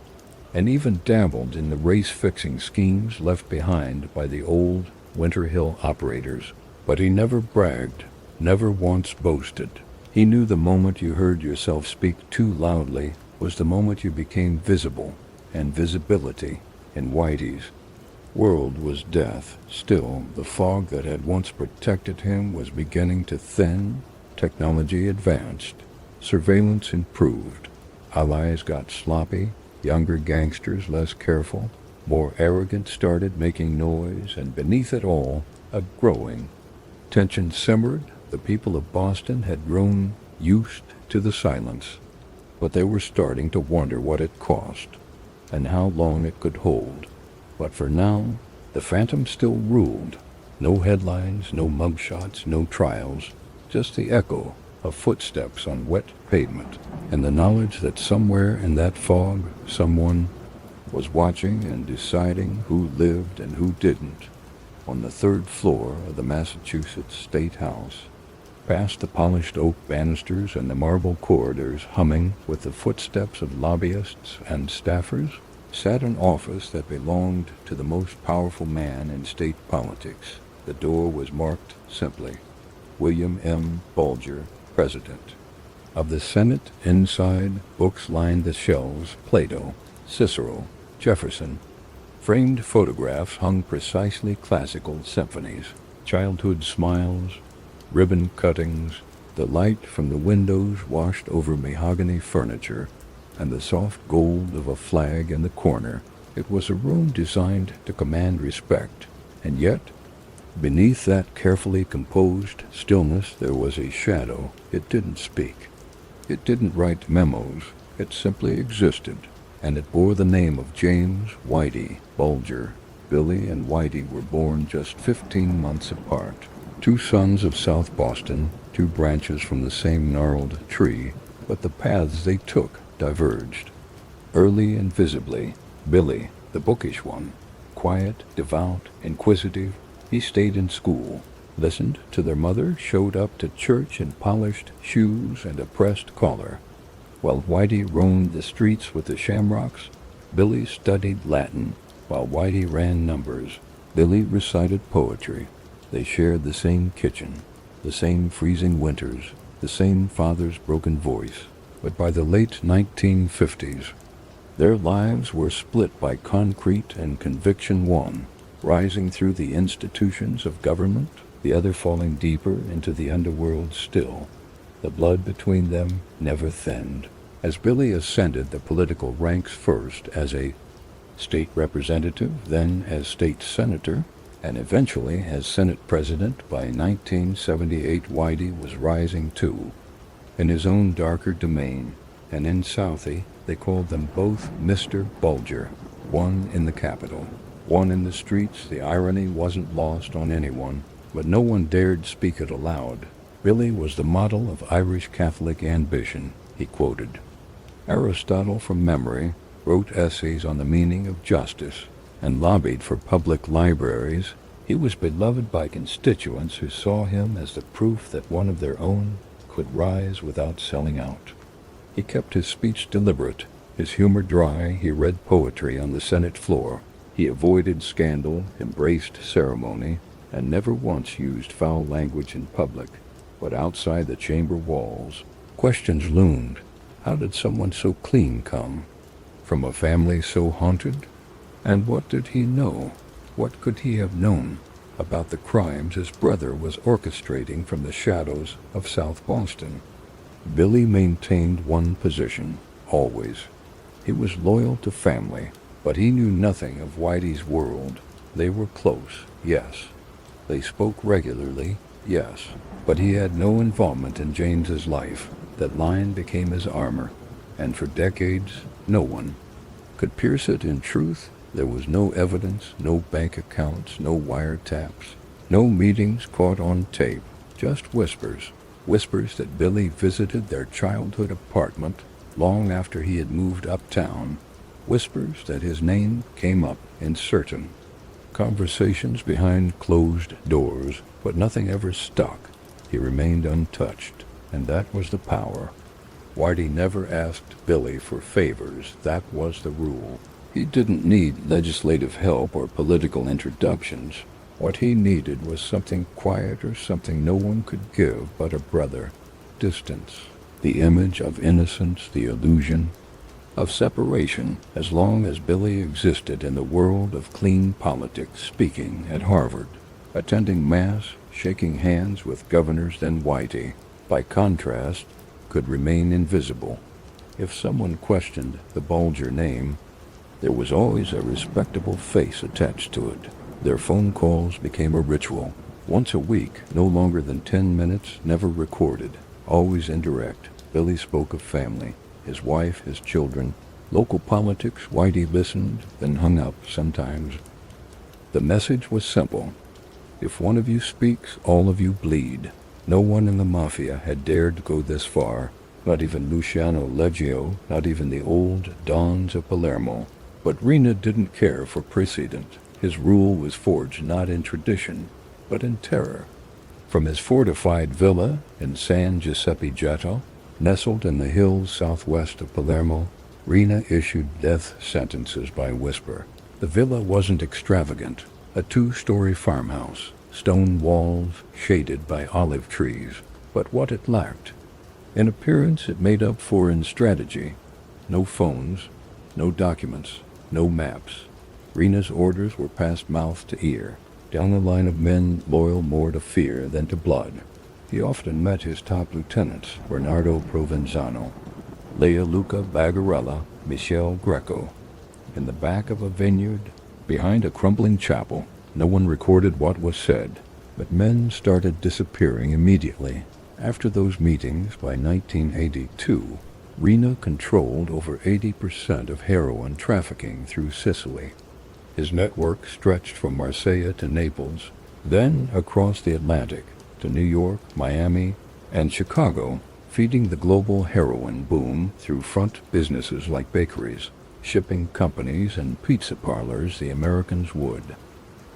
and even dabbled in the race-fixing schemes left behind by the old Winter Hill operators. But he never bragged, never once boasted. He knew the moment you heard yourself speak too loudly was the moment you became visible, and visibility, in Whitey's world, was death. Still, the fog that had once protected him was beginning to thin. Technology advanced. Surveillance improved. Allies got sloppy. Younger gangsters less careful. More arrogant started making noise, and beneath it all, a growing tension simmered. The people of Boston had grown used to the silence, but they were starting to wonder what it cost and how long it could hold. But for now, the phantom still ruled. No headlines, no mugshots, no trials, just the echo of footsteps on wet pavement, and the knowledge that somewhere in that fog someone was watching and deciding who lived and who didn't. On the third floor of the Massachusetts State House, past the polished oak banisters and the marble corridors humming with the footsteps of lobbyists and staffers, sat an office that belonged to the most powerful man in state politics. The door was marked simply, William M. Bulger, President. Of the Senate inside, books lined the shelves, Plato, Cicero, Jefferson. Framed photographs hung precisely classical symphonies, childhood smiles, ribbon cuttings, the light from the windows washed over mahogany furniture, and the soft gold of a flag in the corner. It was a room designed to command respect, and yet, beneath that carefully composed stillness there was a shadow. It didn't speak. It didn't write memos. It simply existed, and it bore the name of James Whitey Bulger. Billy and Whitey were born just 15 months apart. Two sons of South Boston, two branches from the same gnarled tree, but the paths they took diverged. Early and visibly, Billy, the bookish one, quiet, devout, inquisitive, he stayed in school, listened to their mother, showed up to church in polished shoes and a pressed collar. While Whitey roamed the streets with the Shamrocks, Billy studied Latin. While Whitey ran numbers, Billy recited poetry. They shared the same kitchen, the same freezing winters, the same father's broken voice. But by the late 1950s, their lives were split by concrete and conviction, one rising through the institutions of government, the other falling deeper into the underworld still. The blood between them never thinned. As Billy ascended the political ranks, first as a state representative, then as state senator, and eventually as Senate President, by 1978 Whitey was rising too, in his own darker domain, and in Southie they called them both Mr. Bulger, one in the Capitol, one in the streets. The irony wasn't lost on anyone, but no one dared speak it aloud. Billy was the model of Irish Catholic ambition, he quoted. Aristotle from memory, wrote essays on the meaning of justice, and lobbied for public libraries. He was beloved by constituents who saw him as the proof that one of their own could rise without selling out. He kept his speech deliberate, his humor dry. He read poetry on the Senate floor. He avoided scandal, embraced ceremony, and never once used foul language in public. But outside the chamber walls, questions loomed. How did someone so clean come? From a family so haunted? And what did he know? What could he have known about the crimes his brother was orchestrating from the shadows of South Boston? Billy maintained one position, always. He was loyal to family, but he knew nothing of Whitey's world. They were close, yes. They spoke regularly, yes. But he had no involvement in James's life. That line became his armor, and for decades no one could pierce it. In truth, there was no evidence, no bank accounts, no wiretaps, no meetings caught on tape, just whispers. Whispers that Billy visited their childhood apartment long after he had moved uptown. Whispers that his name came up in certain conversations behind closed doors, but nothing ever stuck. He remained untouched, and that was the power. Whitey never asked Billy for favors. That was the rule. He didn't need legislative help or political introductions. What he needed was something quieter, something no one could give but a brother. Distance. The image of innocence, the illusion of separation. As long as Billy existed in the world of clean politics, speaking at Harvard, attending Mass, shaking hands with governors, then Whitey, by contrast, could remain invisible. If someone questioned the Bulger name, there was always a respectable face attached to it. Their phone calls became a ritual. Once a week, no longer than 10 minutes, never recorded, always indirect. Billy spoke of family, his wife, his children, local politics. Whitey listened, then hung up sometimes. The message was simple. If one of you speaks, all of you bleed. No one in the mafia had dared to go this far, not even Luciano Leggio, not even the old dons of Palermo. But Riina didn't care for precedent. His rule was forged not in tradition, but in terror. From his fortified villa in San Giuseppe Getto, nestled in the hills southwest of Palermo, Riina issued death sentences by whisper. The villa wasn't extravagant, a 2-story farmhouse, stone walls shaded by olive trees, but what it lacked. In appearance it made up for in strategy. No phones, no documents, no maps. Riina's orders were passed mouth to ear, down the line of men loyal more to fear than to blood. He often met his top lieutenants, Bernardo Provenzano, Leoluca Bagarella, Michel Greco, in the back of a vineyard, behind a crumbling chapel. No one recorded what was said, but men started disappearing immediately. After those meetings, by 1982, Riina controlled over 80% of heroin trafficking through Sicily. His network stretched from Marseille to Naples, then across the Atlantic to New York, Miami, and Chicago, feeding the global heroin boom through front businesses like bakeries, shipping companies, and pizza parlors the Americans would.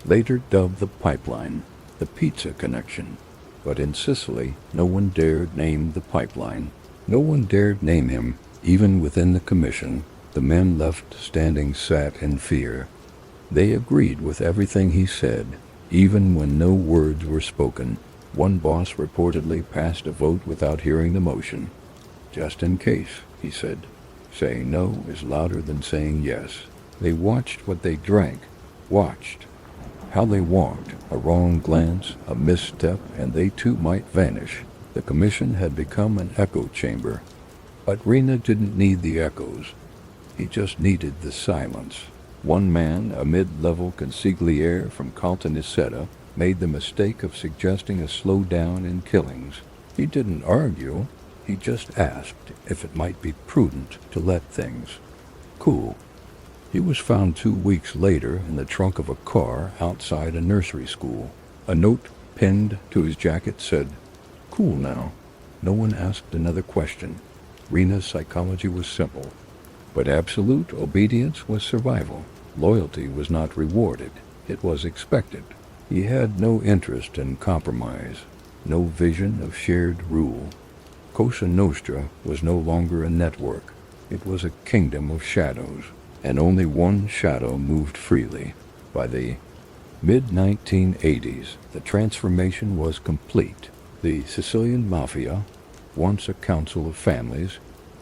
Later dubbed the pipeline, the pizza connection. But in Sicily, no one dared name the pipeline. No one dared name him, even within the commission. The men left standing sat in fear. They agreed with everything he said, even when no words were spoken. One boss reportedly passed a vote without hearing the motion. Just in case, he said. Saying no is louder than saying yes. They watched what they drank, watched how they walked. A wrong glance, a misstep, and they too might vanish. The commission had become an echo chamber. But Riina didn't need the echoes. He just needed the silence. One man, a mid-level consigliere from Caltanissetta, made the mistake of suggesting a slowdown in killings. He didn't argue. He just asked if it might be prudent to let things cool. He was found 2 weeks later in the trunk of a car outside a nursery school. A note pinned to his jacket said, "Cool now." No one asked another question. Riina's psychology was simple, but absolute obedience was survival. Loyalty was not rewarded. It was expected. He had no interest in compromise, no vision of shared rule. Cosa Nostra was no longer a network. It was a kingdom of shadows, and only one shadow moved freely. By the mid-1980s, the transformation was complete. The Sicilian Mafia, once a council of families,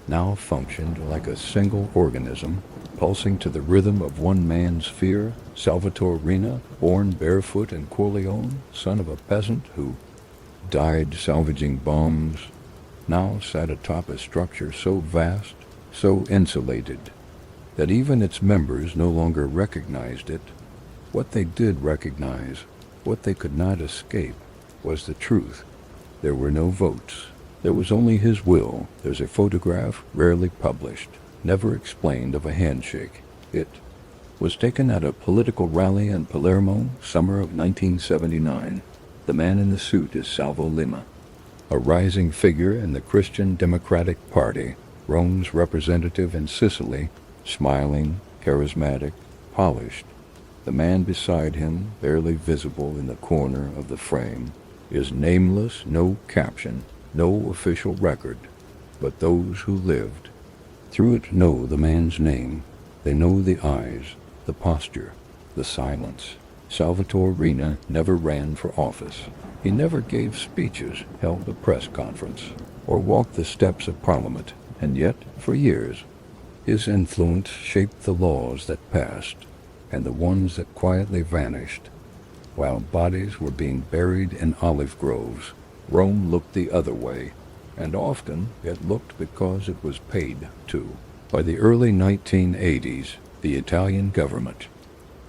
now functioned like a single organism, pulsing to the rhythm of one man's fear. Salvatore Riina, born barefoot in Corleone, son of a peasant who died salvaging bombs, now sat atop a structure so vast, so insulated, that even its members no longer recognized it. What they did recognize, what they could not escape, was the truth. There were no votes. There was only his will. There's a photograph, rarely published, never explained, of a handshake. It was taken at a political rally in Palermo, summer of 1979. The man in the suit is Salvo Lima, a rising figure in the Christian Democratic Party, Rome's representative in Sicily, smiling, charismatic, polished. The man beside him, barely visible in the corner of the frame, is nameless, no caption, no official record, but those who lived through it know the man's name. They know the eyes, the posture, the silence. Salvatore Riina never ran for office. He never gave speeches, held a press conference, or walked the steps of Parliament, and yet, for years, his influence shaped the laws that passed, and the ones that quietly vanished. While bodies were being buried in olive groves, Rome looked the other way, and often it looked because it was paid to. By the early 1980s, the Italian government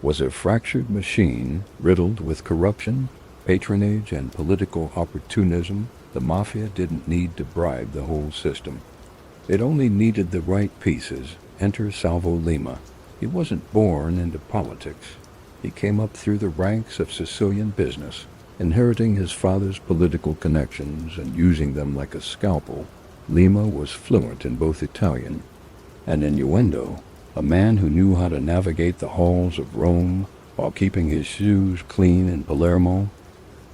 was a fractured machine riddled with corruption, patronage, and political opportunism. The mafia didn't need to bribe the whole system. It only needed the right pieces. Enter Salvo Lima. He wasn't born into politics. He came up through the ranks of Sicilian business, Inheriting his father's political connections and using them like a scalpel, Lima was fluent in both Italian and innuendo, a man who knew how to navigate the halls of Rome while keeping his shoes clean in Palermo.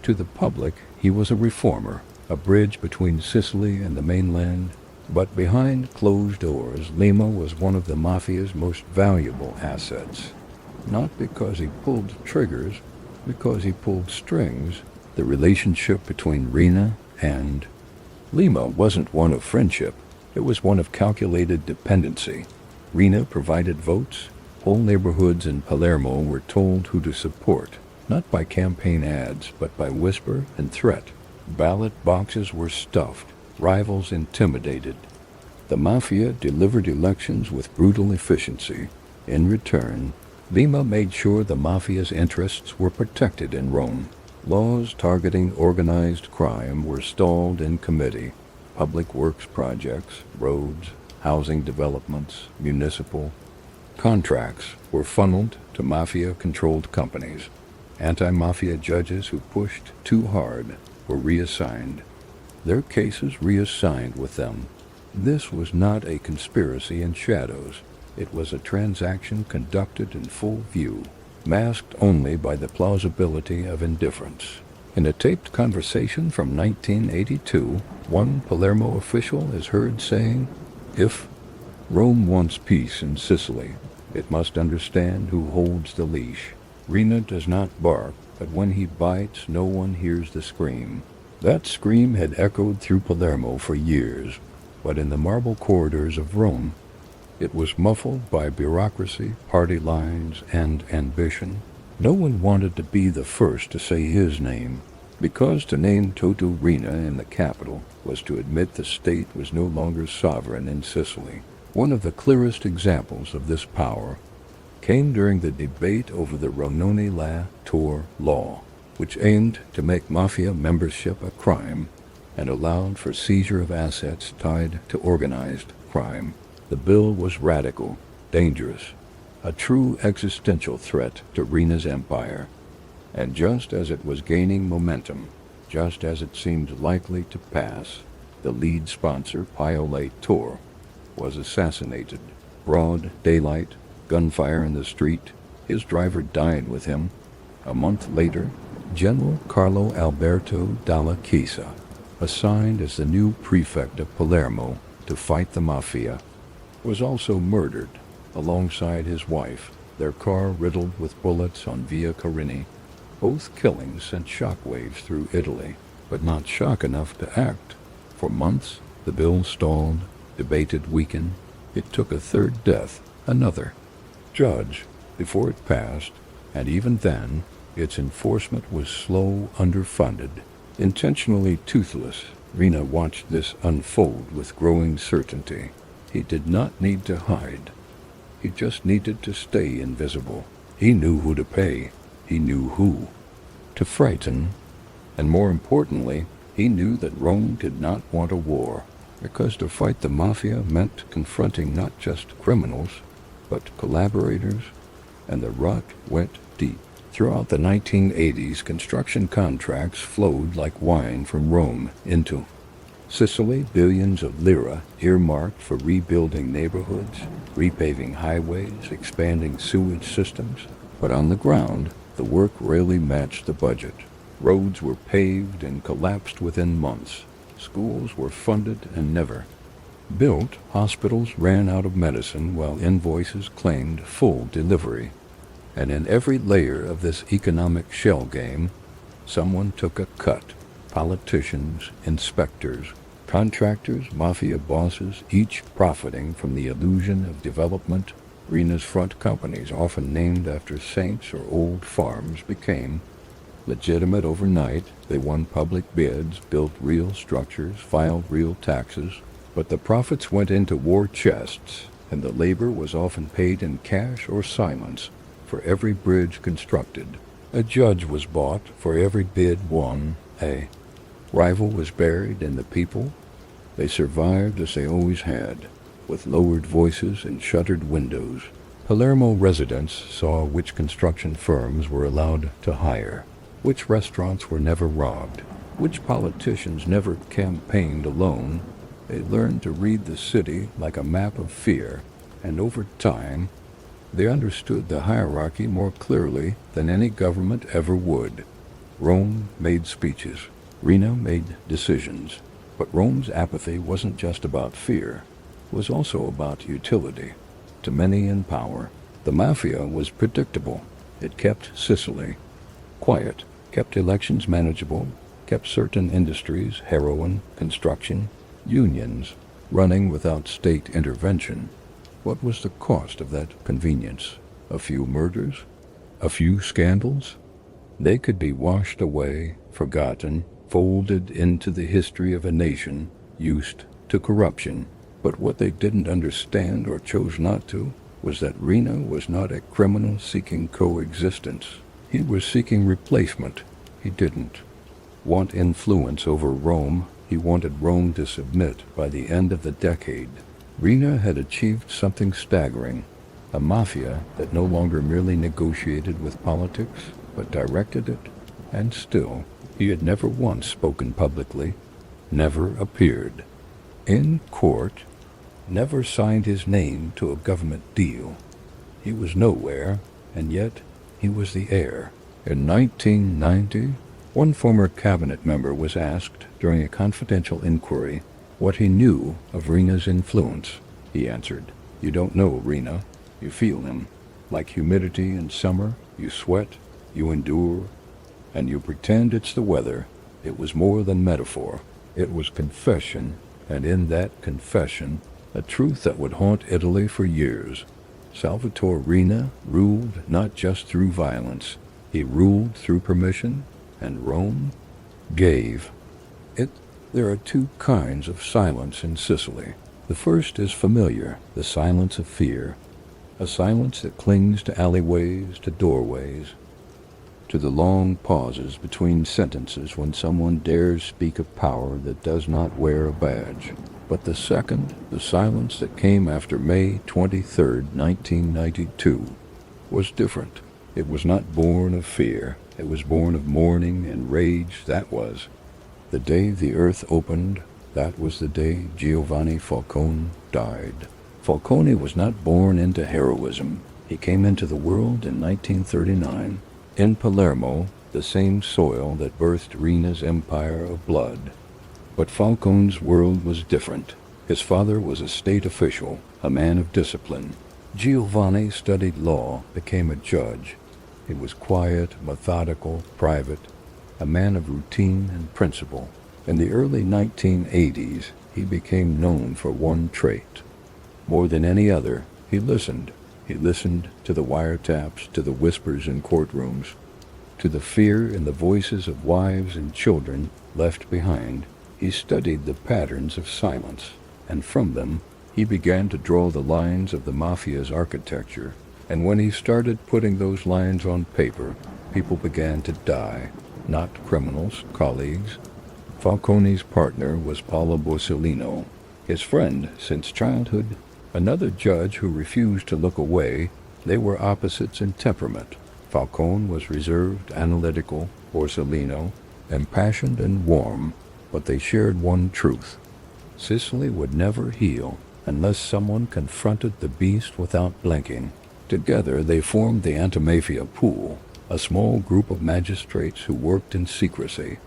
To the public, he was a reformer, a bridge between Sicily and the mainland, but behind closed doors, Lima was one of the Mafia's most valuable assets. Not because he pulled triggers, because he pulled strings. The relationship between Riina and Lima wasn't one of friendship, it was one of calculated dependency. Riina provided votes. Whole neighborhoods in Palermo were told who to support, not by campaign ads, but by whisper and threat. Ballot boxes were stuffed, rivals intimidated. The Mafia delivered elections with brutal efficiency. In return, Lima made sure the Mafia's interests were protected in Rome. Laws targeting organized crime were stalled in committee. Public works projects, roads, housing developments, municipal contracts were funneled to Mafia-controlled companies. Anti-Mafia judges who pushed too hard were reassigned. Their cases reassigned with them. This was not a conspiracy in shadows. It was a transaction conducted in full view, masked only by the plausibility of indifference. In a taped conversation from 1982, one Palermo official is heard saying, "If Rome wants peace in Sicily, it must understand who holds the leash. Riina does not bark, but when he bites, no one hears the scream." That scream had echoed through Palermo for years, but in the marble corridors of Rome, it was muffled by bureaucracy, party lines, and ambition. No one wanted to be the first to say his name, because to name Toto Riina in the capital was to admit the state was no longer sovereign in Sicily. One of the clearest examples of this power came during the debate over the Rononi La Torre law, which aimed to make Mafia membership a crime and allowed for seizure of assets tied to organized crime. The bill was radical, dangerous, a true existential threat to Riina's empire. And just as it was gaining momentum, just as it seemed likely to pass, the lead sponsor, Salvatore, was assassinated. Broad daylight, gunfire in the street. His driver died with him. A month later, General Carlo Alberto Dalla Chiesa, assigned as the new prefect of Palermo to fight the Mafia, was also murdered alongside his wife, their car riddled with bullets on Via Carini. Both killings sent shockwaves through Italy, but not shock enough to act. For months, the bill stalled, debated, weakened. It took a third death, another judge, before it passed, and even then, its enforcement was slow, underfunded, intentionally toothless. Riina watched this unfold with growing certainty. He did not need to hide. He just needed to stay invisible. He knew who to pay. He knew who to frighten. And more importantly, he knew that Rome did not want a war, because to fight the Mafia meant confronting not just criminals, but collaborators, and the rut went deep. Throughout the 1980s, construction contracts flowed like wine from Rome into Sicily. Billions of lira earmarked for rebuilding neighborhoods, repaving highways, expanding sewage systems. But on the ground, the work rarely matched the budget. Roads were paved and collapsed within months. Schools were funded and never built. Hospitals ran out of medicine while invoices claimed full delivery. And in every layer of this economic shell game, someone took a cut. Politicians, inspectors, contractors, Mafia bosses, each profiting from the illusion of development. Riina's front companies, often named after saints or old farms, became legitimate overnight. They won public bids, built real structures, filed real taxes, but the profits went into war chests, and the labor was often paid in cash or silence. For every bridge constructed, a judge was bought. For every bid won, a rival was buried. In the people, they survived as they always had, with lowered voices and shuttered windows. Palermo residents saw which construction firms were allowed to hire. which restaurants were never robbed, which politicians never campaigned alone. They learned to read the city like a map of fear, and over time, they understood the hierarchy more clearly than any government ever would. Rome made speeches. Riina made decisions. But Rome's apathy wasn't just about fear. It was also about utility. To many in power, the mafia was predictable. It kept Sicily quiet, kept elections manageable, kept certain industries, heroin, construction, unions, running without state intervention. What was the cost of that convenience? A few murders? A few scandals? They could be washed away, forgotten, folded into the history of a nation used to corruption. But what they didn't understand or chose not to was that Riina was not a criminal seeking coexistence. He was seeking replacement. He didn't want influence over Rome. He wanted Rome to submit by the end of the decade. Riina had achieved something staggering, a mafia that no longer merely negotiated with politics, but directed it. And still, he had never once spoken publicly, never appeared in court, never signed his name to a government deal. He was nowhere, and yet he was the heir. In 1990, one former cabinet member was asked during a confidential inquiry what he knew of Riina's influence. He answered, "You don't know Riina. You feel him. Like humidity in summer, you sweat, you endure, and you pretend it's the weather." It was more than metaphor. It was confession, and in that confession, a truth that would haunt Italy for years. Salvatore Riina ruled not just through violence. He ruled through permission, and Rome gave it. There are two kinds of silence in Sicily. The first is familiar, the silence of fear, a silence that clings to alleyways, to doorways, to the long pauses between sentences when someone dares speak of power that does not wear a badge. But the second, the silence that came after May 23rd, 1992, was different. It was not born of fear. It was born of mourning and rage. That was the day the earth opened. That was the day Giovanni Falcone died. Falcone was not born into heroism. He came into the world in 1939, in Palermo, the same soil that birthed Riina's empire of blood. But Falcone's world was different. His father was a state official, a man of discipline. Giovanni studied law, became a judge. He was quiet, methodical, private, a man of routine and principle. In the early 1980s, he became known for one trait. More than any other, he listened. He listened to the wiretaps, to the whispers in courtrooms, to the fear in the voices of wives and children left behind. He studied the patterns of silence, and from them, he began to draw the lines of the mafia's architecture. And when he started putting those lines on paper, people began to die. Not criminals, colleagues. Falcone's partner was Paolo Borsellino, his friend since childhood, another judge who refused to look away. They were opposites in temperament. Falcone was reserved, analytical, Borsellino, impassioned and warm, but they shared one truth. Sicily would never heal unless someone confronted the beast without blinking. Together they formed the Antimafia Pool, a small group of magistrates who worked in secrecy,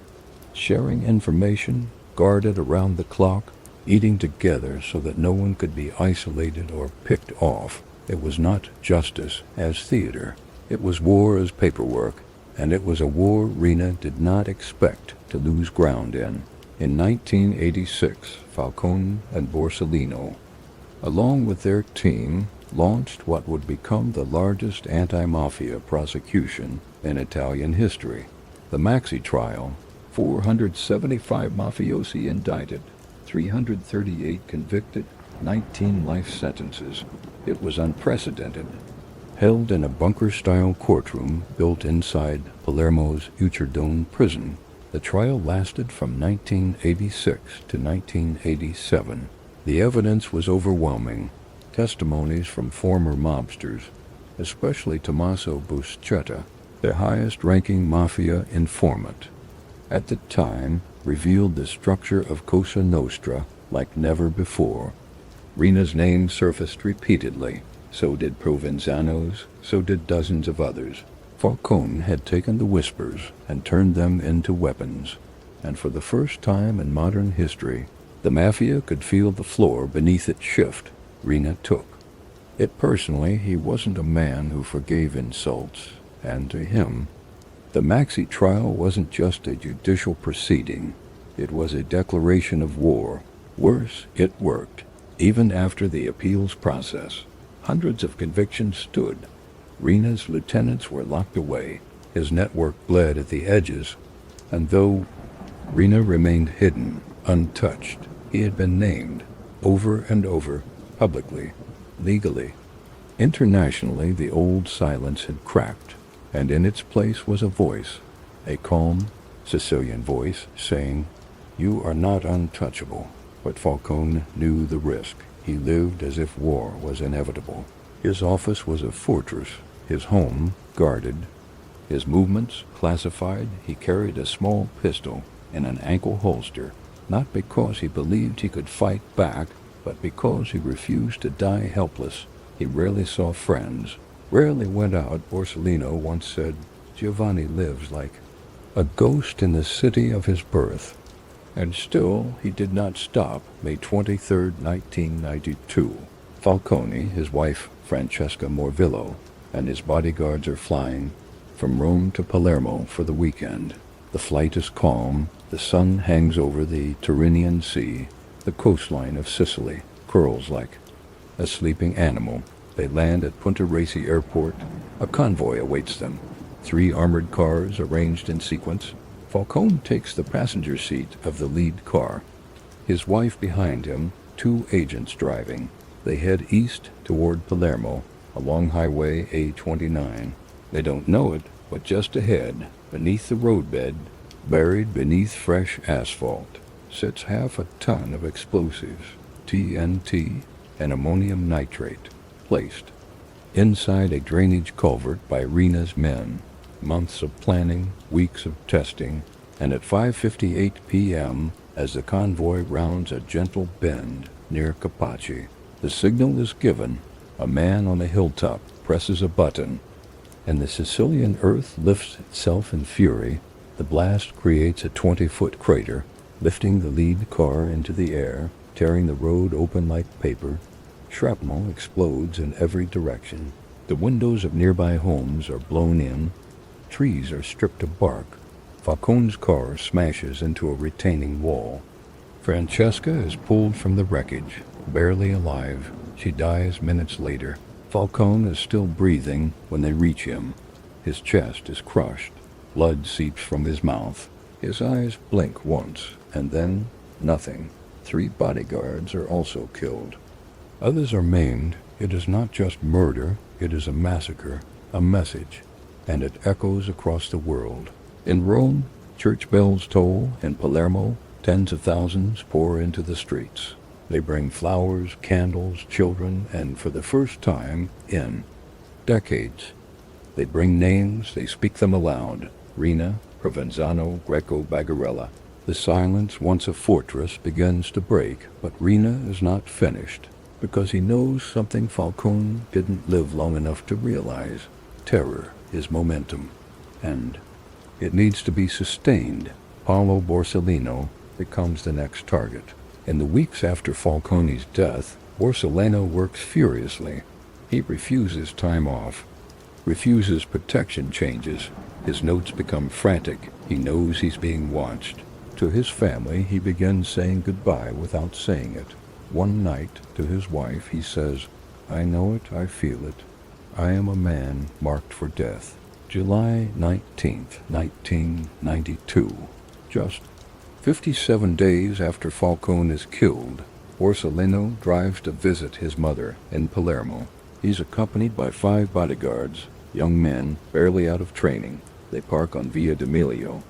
sharing information, guarded around the clock, eating together so that no one could be isolated or picked off. It was not justice as theater. It was war as paperwork, and it was a war Riina did not expect to lose ground in. In 1986, Falcone and Borsellino, along with their team, launched what would become the largest anti-mafia prosecution in Italian history. The Maxi trial, 475 mafiosi indicted, 338 convicted, 19 life sentences. It was unprecedented. Held in a bunker-style courtroom built inside Palermo's Ucciardone prison, the trial lasted from 1986 to 1987. The evidence was overwhelming. Testimonies from former mobsters, especially Tommaso Buscetta, the highest-ranking mafia informant. At the time, revealed the structure of Cosa Nostra like never before. Riina's name surfaced repeatedly. So did Provenzano's, so did dozens of others. Falcone had taken the whispers and turned them into weapons. And for the first time in modern history, the mafia could feel the floor beneath its shift. Riina took it personally. He wasn't a man who forgave insults, and to him, the Maxi trial wasn't just a judicial proceeding. It was a declaration of war. Worse, it worked. Even after the appeals process, hundreds of convictions stood. Riina's lieutenants were locked away. His network bled at the edges, and though Riina remained hidden, untouched, he had been named, over and over, publicly, legally. Internationally, the old silence had cracked, and in its place was a voice, a calm, Sicilian voice, saying, "You are not untouchable." But Falcone knew the risk. He lived as if war was inevitable. His office was a fortress, his home guarded, his movements classified. He carried a small pistol in an ankle holster, not because he believed he could fight back, but because he refused to die helpless. He rarely saw friends, rarely went out. Borsellino once said, "Giovanni lives like a ghost in the city of his birth." And still he did not stop. May 23, 1992. Falcone, his wife Francesca Morvillo, and his bodyguards are flying from Rome to Palermo for the weekend. The flight is calm. The sun hangs over the Tyrrhenian Sea. The coastline of Sicily curls like a sleeping animal. They land at Punta Raisi Airport. A convoy awaits them. 3 armored cars arranged in sequence. Falcone takes the passenger seat of the lead car. His wife behind him, 2 agents driving. They head east toward Palermo, along Highway A29. They don't know it, but just ahead, beneath the roadbed, buried beneath fresh asphalt, sits half a ton of explosives, TNT and ammonium nitrate, placed inside a drainage culvert by Riina's men. Months of planning, weeks of testing, and at 5:58 p.m., as the convoy rounds a gentle bend near Capaci, the signal is given. A man on a hilltop presses a button, and the Sicilian earth lifts itself in fury. The blast creates a 20-foot crater, lifting the lead car into the air, tearing the road open like paper. Shrapnel explodes in every direction. The windows of nearby homes are blown in. Trees are stripped of bark. Falcone's car smashes into a retaining wall. Francesca is pulled from the wreckage, barely alive. She dies minutes later. Falcone is still breathing when they reach him. His chest is crushed. Blood seeps from his mouth. His eyes blink once, and then nothing. 3 bodyguards are also killed. Others are maimed. It is not just murder, it is a massacre, a message, and it echoes across the world. In Rome, church bells toll. In Palermo, tens of thousands pour into the streets. They bring flowers, candles, children, and for the first time in decades, they bring names, they speak them aloud. Riina, Provenzano, Greco, Bagarella. The silence, once a fortress, begins to break, but Riina is not finished, because he knows something Falcone didn't live long enough to realize. Terror is momentum, and it needs to be sustained. Paolo Borsellino becomes the next target. In the weeks after Falcone's death, Borsellino works furiously. He refuses time off, refuses protection changes. His notes become frantic. He knows he's being watched. To his family, he begins saying goodbye without saying it. One night, to his wife, he says, "I know it, I feel it. I am a man marked for death." July 19th, 1992. Just 57 days after Falcone is killed, Borsellino drives to visit his mother in Palermo. He's accompanied by 5 bodyguards, young men barely out of training. They park on Via D'Amelio,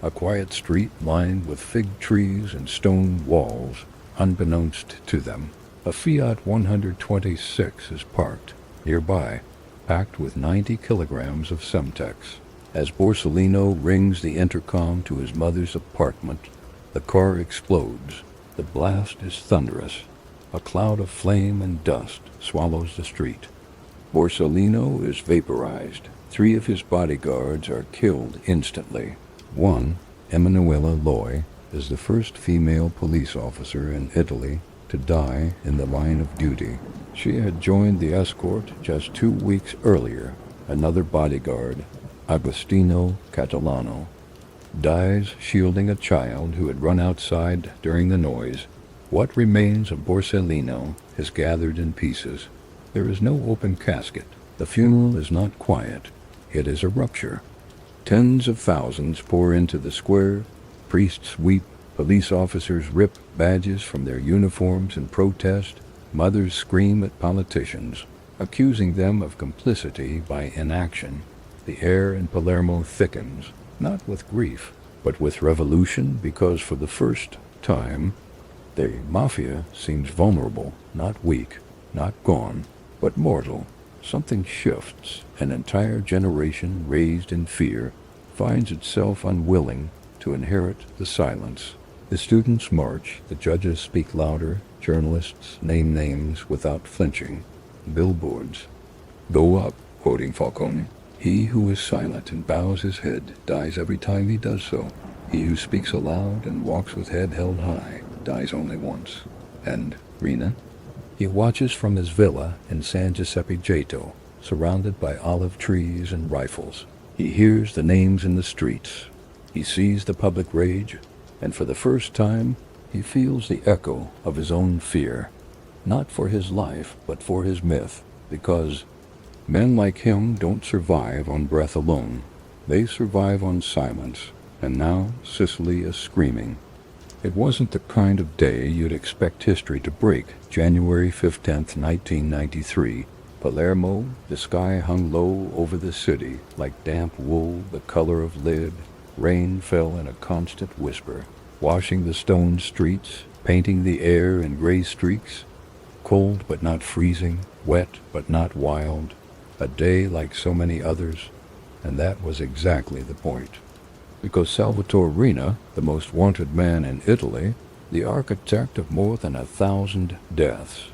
a quiet street lined with fig trees and stone walls. Unbeknownst to them, a Fiat 126 is parked nearby, packed with 90 kilograms of Semtex. As Borsellino rings the intercom to his mother's apartment, the car explodes. The blast is thunderous. A cloud of flame and dust swallows the street. Borsellino is vaporized. 3 of his bodyguards are killed instantly. One, Emanuela Loi, is the first female police officer in Italy to die in the line of duty. She had joined the escort just 2 weeks earlier. Another bodyguard, Agostino Catalano, dies shielding a child who had run outside during the noise. What remains of Borsellino is gathered in pieces. There is no open casket. The funeral is not quiet. It is a rupture. Tens of thousands pour into the square. Priests weep. Police officers rip badges from their uniforms in protest. Mothers scream at politicians, accusing them of complicity by inaction. The air in Palermo thickens, not with grief, but with revolution, because for the first time, the mafia seems vulnerable, not weak, not gone, but mortal. Something shifts. An entire generation raised in fear finds itself unwilling to inherit the silence. The students march, the judges speak louder, journalists name names without flinching. Billboards go up, quoting Falcone. He who is silent and bows his head dies every time he does so. He who speaks aloud and walks with head held high dies only once. And Riina? He watches from his villa in San Giuseppe Jato, surrounded by olive trees and rifles. He hears the names in the streets. He sees the public rage, and for the first time, he feels the echo of his own fear. Not for his life, but for his myth, because men like him don't survive on breath alone. They survive on silence, and now Sicily is screaming. It wasn't the kind of day you'd expect history to break. January 15th, 1993. Palermo, the sky hung low over the city, like damp wool, the color of lead. Rain fell in a constant whisper, washing the stone streets, painting the air in gray streaks. Cold but not freezing, wet but not wild. A day like so many others, and that was exactly the point. Because Salvatore Riina, the most wanted man in Italy, the architect of more than 1,000 deaths,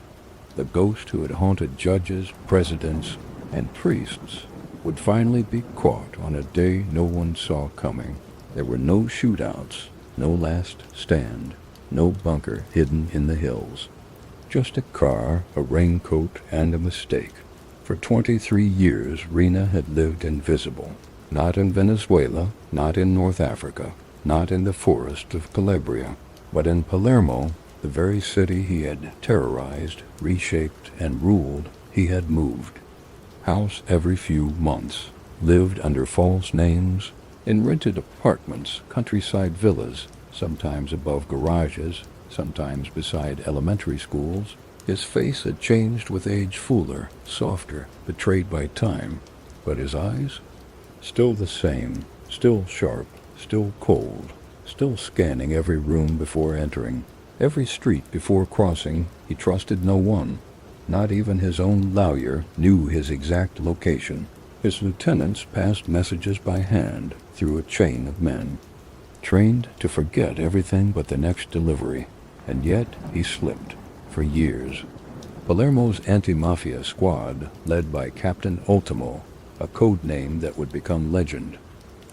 the ghost who had haunted judges, presidents, and priests, would finally be caught on a day no one saw coming. There were no shootouts, no last stand, no bunker hidden in the hills. Just a car, a raincoat, and a mistake. For 23 years, Riina had lived invisible. Not in Venezuela, not in North Africa, not in the forest of Calabria, but in Palermo, the very city he had terrorized, reshaped, and ruled. He had moved. House every few months, lived under false names, in rented apartments, countryside villas, sometimes above garages, sometimes beside elementary schools. His face had changed with age, fuller, softer, betrayed by time, but his eyes? Still the same, still sharp, still cold, still scanning every room before entering, every street before crossing. He trusted no one. Not even his own lawyer knew his exact location. His lieutenants passed messages by hand through a chain of men, trained to forget everything but the next delivery, and yet he slipped for years. Palermo's anti-mafia squad, led by Captain Ultimo, a code name that would become legend,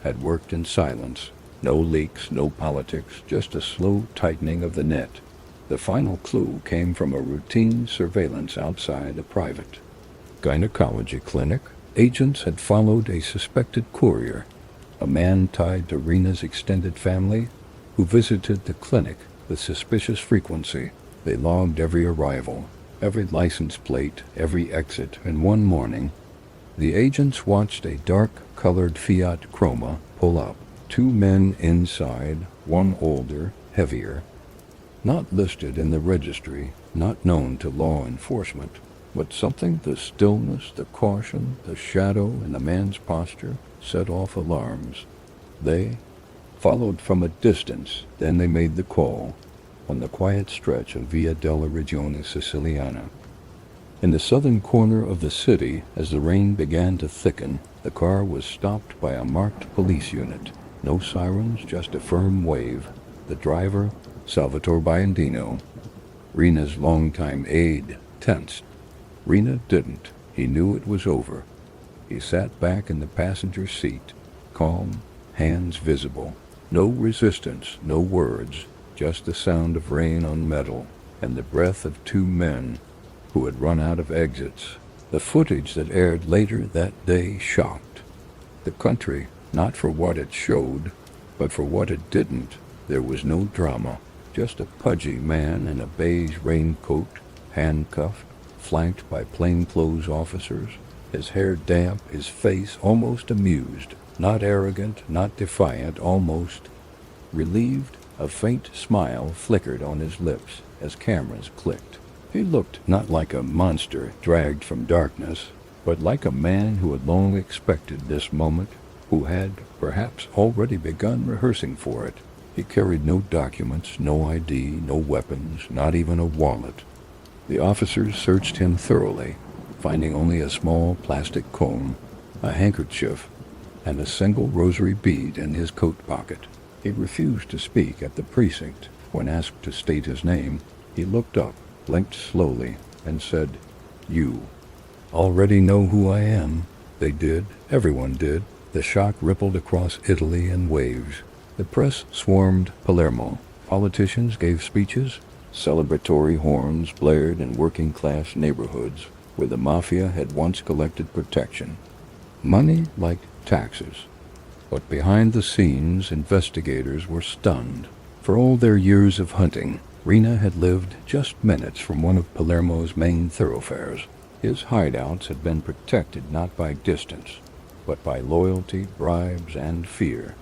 had worked in silence. No leaks, no politics, just a slow tightening of the net. The final clue came from a routine surveillance outside a private gynecology clinic. Agents had followed a suspected courier, a man tied to Riina's extended family, who visited the clinic with suspicious frequency. They logged every arrival, every license plate, every exit, and one morning, the agents watched a dark-colored Fiat Croma pull up. 2 men inside, one older, heavier, not listed in the registry, not known to law enforcement, but something, the stillness, the caution, the shadow in the man's posture, set off alarms. They followed from a distance, then they made the call, on the quiet stretch of Via della Regione Siciliana. In the southern corner of the city, as the rain began to thicken, the car was stopped by a marked police unit. No sirens, just a firm wave. The driver, Salvatore Riina, Riina's longtime aide, tensed. Riina didn't. He knew it was over. He sat back in the passenger seat, calm, hands visible. No resistance, no words, just the sound of rain on metal and the breath of two men who had run out of exits. The footage that aired later that day shocked the country, not for what it showed, but for what it didn't. There was no drama, just a pudgy man in a beige raincoat, handcuffed, flanked by plainclothes officers, his hair damp, his face almost amused, not arrogant, not defiant, almost relieved. A faint smile flickered on his lips as cameras clicked. He looked not like a monster dragged from darkness, but like a man who had long expected this moment, who had perhaps already begun rehearsing for it. He carried no documents, no ID, no weapons, not even a wallet. The officers searched him thoroughly, finding only a small plastic comb, a handkerchief, and a single rosary bead in his coat pocket. He refused to speak at the precinct. When asked to state his name, he looked up, blinked slowly, and said, "You already know who I am." They did. Everyone did. The shock rippled across Italy in waves. The press swarmed Palermo. Politicians gave speeches. Celebratory horns blared in working-class neighborhoods where the mafia had once collected protection. Money like taxes. But behind the scenes, investigators were stunned. For all their years of hunting, Riina had lived just minutes from one of Palermo's main thoroughfares. His hideouts had been protected not by distance, but by loyalty, bribes, and fear.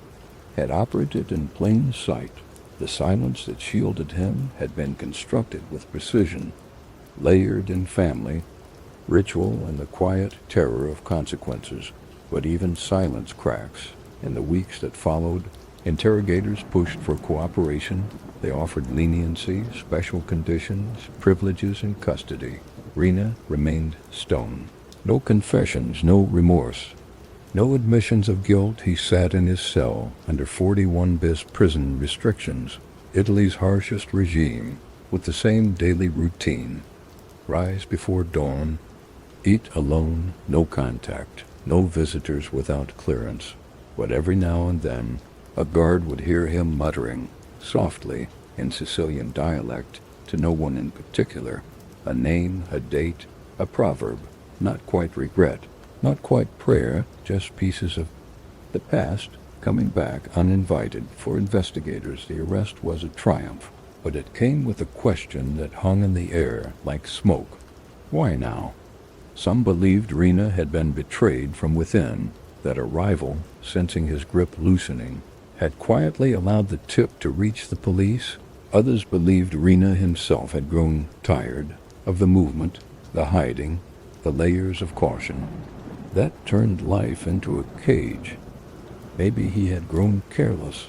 Had operated in plain sight. The silence that shielded him had been constructed with precision, layered in family, ritual, and the quiet terror of consequences. But even silence cracks. In the weeks that followed, interrogators pushed for cooperation. They offered leniency, special conditions, privileges in custody. Riina remained stone. No confessions, no remorse. No admissions of guilt. He sat in his cell under 41 bis prison restrictions, Italy's harshest regime, with the same daily routine. Rise before dawn, eat alone, no contact, no visitors without clearance. But every now and then, a guard would hear him muttering, softly, in Sicilian dialect, to no one in particular, a name, a date, a proverb, not quite regret, not quite prayer, just pieces of the past coming back uninvited. For investigators, the arrest was a triumph, but it came with a question that hung in the air like smoke. Why now? Some believed Riina had been betrayed from within, that a rival, sensing his grip loosening, had quietly allowed the tip to reach the police. Others believed Riina himself had grown tired of the movement, the hiding, the layers of caution. That turned life into a cage. Maybe he had grown careless.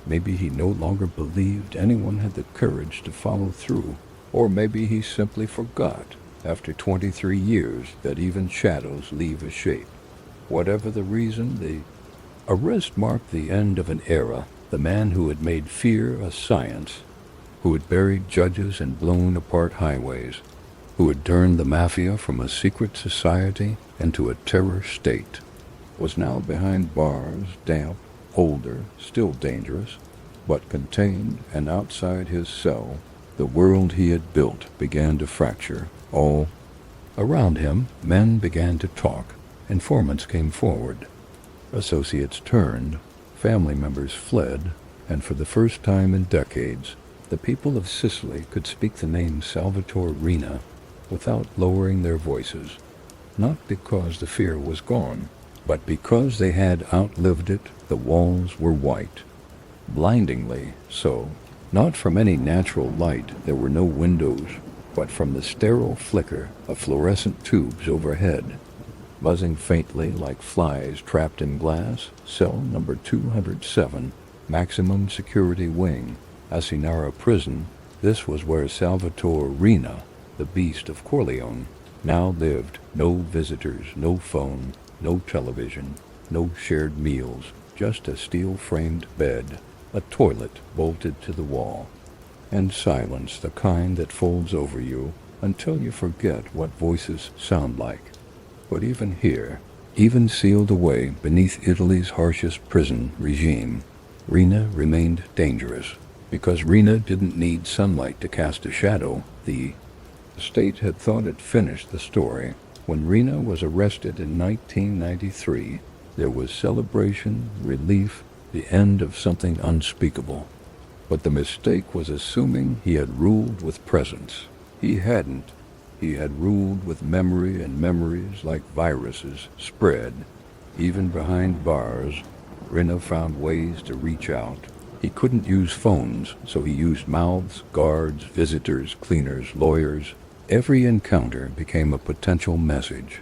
Maybe he no longer believed anyone had the courage to follow through. Or maybe he simply forgot, after 23 years, that even shadows leave a shape. Whatever the reason, the arrest marked the end of an era. The man who had made fear a science, who had buried judges and blown apart highways, who had turned the mafia from a secret society into a terror state, was now behind bars, damp, older, still dangerous, but contained, and outside his cell, the world he had built began to fracture. All around him, men began to talk. Informants came forward. Associates turned. Family members fled. And for the first time in decades, the people of Sicily could speak the name Salvatore Riina without lowering their voices. Not because the fear was gone, but because they had outlived it. The walls were white. Blindingly so. Not from any natural light. There were no windows, but from the sterile flicker of fluorescent tubes overhead. Buzzing faintly like flies trapped in glass, cell number 207, maximum security wing, Asinara prison. This was where Salvatore Riina, the beast of Corleone, now lived no visitors, no phone, no television, no shared meals, just a steel-framed bed, a toilet bolted to the wall, and silence, the kind that folds over you until you forget what voices sound like. But even here, even sealed away beneath Italy's harshest prison regime, Riina remained dangerous, because Riina didn't need sunlight to cast a shadow. The state had thought it finished the story. When Riina was arrested in 1993, there was celebration, relief, the end of something unspeakable. But the mistake was assuming he had ruled with presence. He hadn't. He had ruled with memory, and memories, like viruses, spread. Even behind bars, Riina found ways to reach out. He couldn't use phones, so he used mouths, guards, visitors, cleaners, lawyers. Every encounter became a potential message.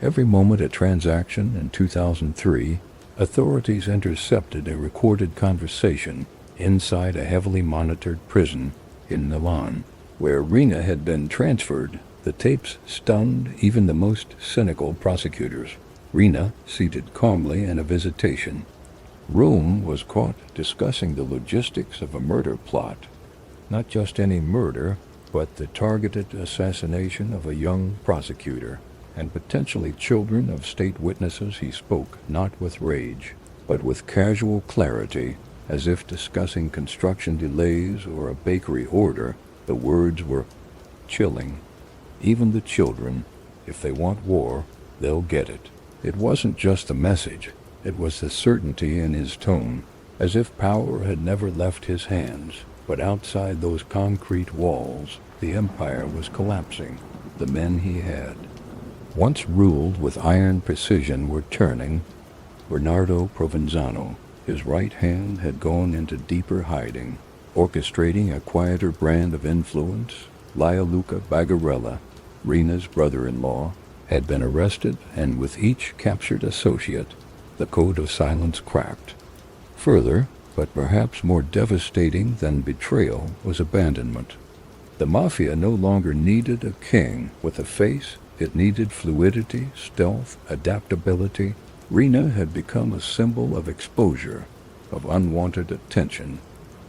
Every moment a transaction. In 2003, authorities intercepted a recorded conversation inside a heavily monitored prison in Milan, where Riina had been transferred. The tapes stunned even the most cynical prosecutors. Riina seated calmly in a visitation room was caught discussing the logistics of a murder plot. Not just any murder, but the targeted assassination of a young prosecutor and potentially children of state witnesses. He spoke not with rage, but with casual clarity, as if discussing construction delays or a bakery order. The words were chilling. Even the children, if they want war, they'll get it. It wasn't just a message, it was the certainty in his tone, as if power had never left his hands. But outside those concrete walls, the empire was collapsing. The men he had once ruled with iron precision were turning. Bernardo Provenzano, his right hand, had gone into deeper hiding, orchestrating a quieter brand of influence. Gianluca Bagarella, Riina's brother-in-law, had been arrested, and with each captured associate, the code of silence cracked. Further, but perhaps more devastating than betrayal, was abandonment. The mafia no longer needed a king with a face. It needed fluidity, stealth, adaptability. Riina had become a symbol of exposure, of unwanted attention,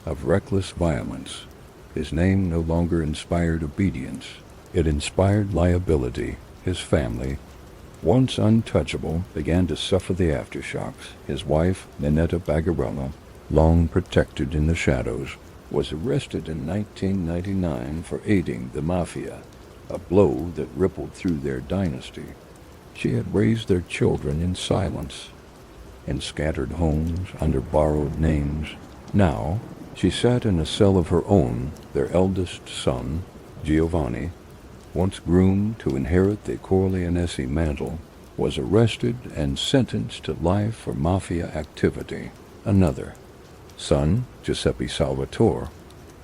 of reckless violence. His name no longer inspired obedience. It inspired liability. His family, once untouchable, began to suffer the aftershocks. His wife, Ninetta Bagarella, long protected in the shadows, was arrested in 1999 for aiding the mafia, a blow that rippled through their dynasty. She had raised their children in silence, in scattered homes, under borrowed names. Now, she sat in a cell of her own. Their eldest son, Giovanni, once groomed to inherit the Corleone mantle, was arrested and sentenced to life for mafia activity. Another son, Giuseppe Salvatore,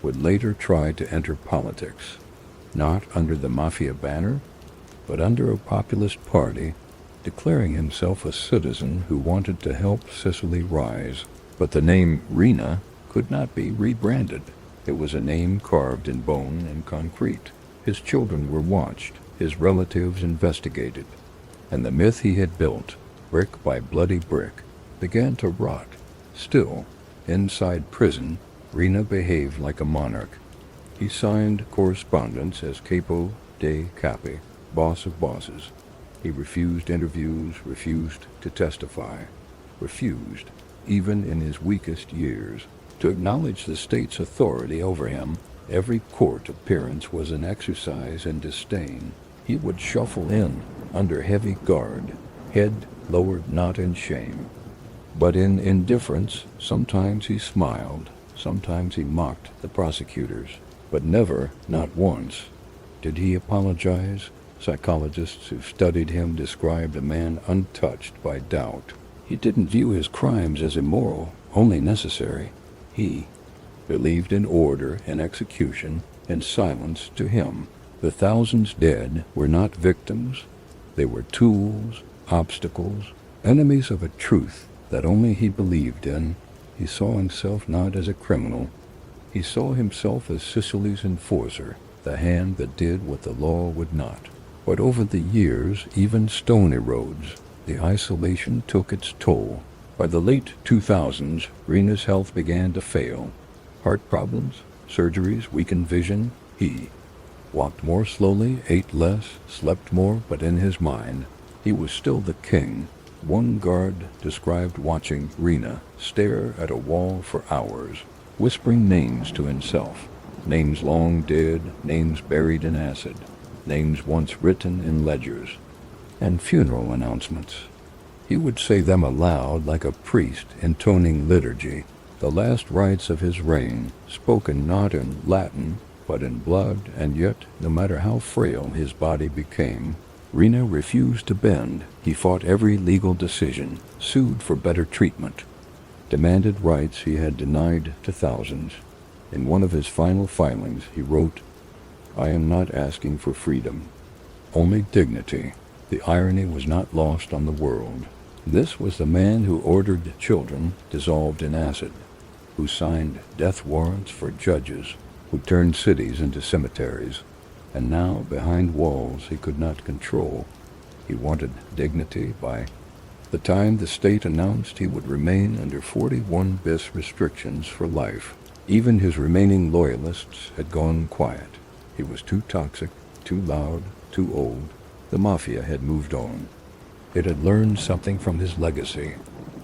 would later try to enter politics, not under the mafia banner, but under a populist party, declaring himself a citizen who wanted to help Sicily rise. But the name Riina could not be rebranded. It was a name carved in bone and concrete. His children were watched, his relatives investigated, and the myth he had built, brick by bloody brick, began to rot. Still, inside prison, Riina behaved like a monarch. He signed correspondence as Capo dei Capi, boss of bosses. He refused interviews, refused to testify, refused, even in his weakest years, to acknowledge the state's authority over him. Every court appearance was an exercise in disdain. He would shuffle in under heavy guard, head lowered not in shame, but in indifference. Sometimes he smiled, sometimes he mocked the prosecutors, but never, not once, did he apologize. Psychologists who studied him described a man untouched by doubt. He didn't view his crimes as immoral, only necessary. He believed in order and execution, and silence. To him, the thousands dead were not victims. They were tools, obstacles, enemies of a truth that only he believed in. He saw himself not as a criminal. He saw himself as Sicily's enforcer, the hand that did what the law would not. But over the years, even stone erodes. The isolation took its toll. By the late 2000s, Riina's health began to fail. Heart problems, surgeries, weakened vision. He walked more slowly, ate less, slept more, but in his mind, he was still the king. One guard described watching Riina stare at a wall for hours, whispering names to himself. Names long dead, names buried in acid, names once written in ledgers, and funeral announcements. He would say them aloud like a priest intoning liturgy, the last rites of his reign, spoken not in Latin, but in blood, and yet, no matter how frail his body became, Riina refused to bend. He fought every legal decision, sued for better treatment, demanded rights he had denied to thousands. In one of his final filings, he wrote, "I am not asking for freedom, only dignity." The irony was not lost on the world. This was the man who ordered children dissolved in acid, who signed death warrants for judges, who turned cities into cemeteries, and now, behind walls he could not control, he wanted dignity. By the time the state announced he would remain under 41 bis restrictions for life, even his remaining loyalists had gone quiet. He was too toxic, too loud, too old. The mafia had moved on. It had learned something from his legacy.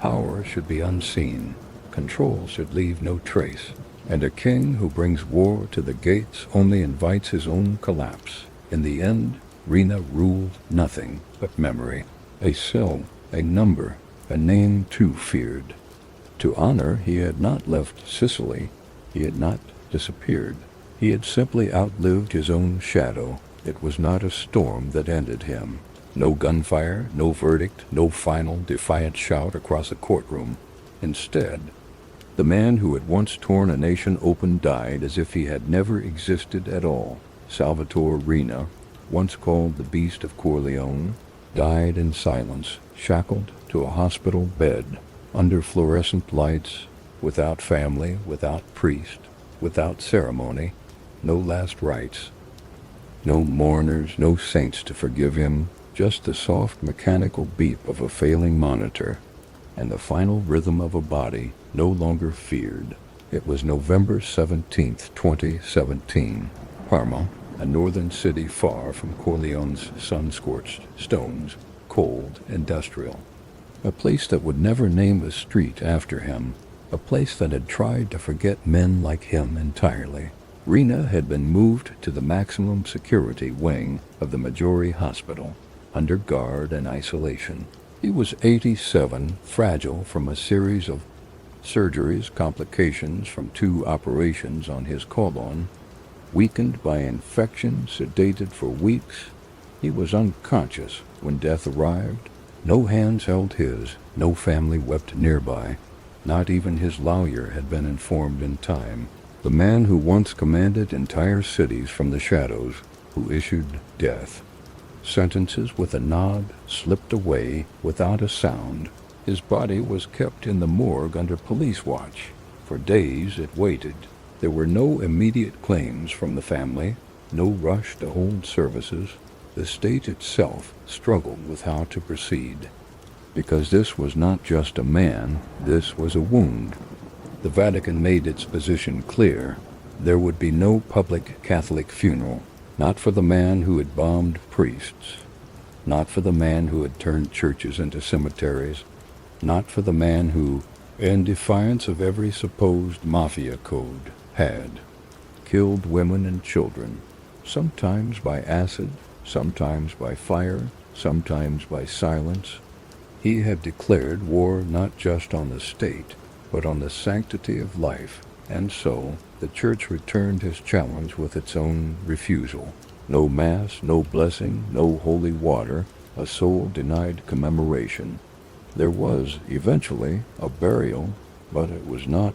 Power should be unseen. Control should leave no trace. And a king who brings war to the gates only invites his own collapse. In the end, Riina ruled nothing but memory. A cell, a number, a name too feared. To honor, he had not left Sicily. He had not disappeared. He had simply outlived his own shadow. It was not a storm that ended him. No gunfire, no verdict, no final defiant shout across a courtroom. Instead, the man who had once torn a nation open died as if he had never existed at all. Salvatore Riina, once called the Beast of Corleone, died in silence, shackled to a hospital bed, under fluorescent lights, without family, without priest, without ceremony, no last rites, no mourners, no saints to forgive him, just the soft mechanical beep of a failing monitor, and the final rhythm of a body no longer feared. It was November 17th, 2017. Parma, a northern city far from Corleone's sun-scorched stones, cold, industrial. A place that would never name a street after him. A place that had tried to forget men like him entirely. Riina had been moved to the maximum security wing of the Maggiore Hospital, under guard and isolation. He was 87, fragile from a series of surgeries, complications from 2 operations on his colon, weakened by infection, sedated for weeks. He was unconscious when death arrived. No hands held his, no family wept nearby. Not even his lawyer had been informed in time. The man who once commanded entire cities from the shadows, who issued death. Sentences with a nod slipped away without a sound. His body was kept in the morgue under police watch. For days it waited. There were no immediate claims from the family, no rush to hold services. The state itself struggled with how to proceed. Because this was not just a man, this was a wound. The Vatican made its position clear. There would be no public Catholic funeral. Not for the man who had bombed priests. Not for the man who had turned churches into cemeteries. Not for the man who, in defiance of every supposed mafia code, had killed women and children, sometimes by acid, sometimes by fire, sometimes by silence. He had declared war not just on the state, but on the sanctity of life, and so the church returned his challenge with its own refusal. No mass, no blessing, no holy water, a soul denied commemoration. There was, eventually, a burial, but it was not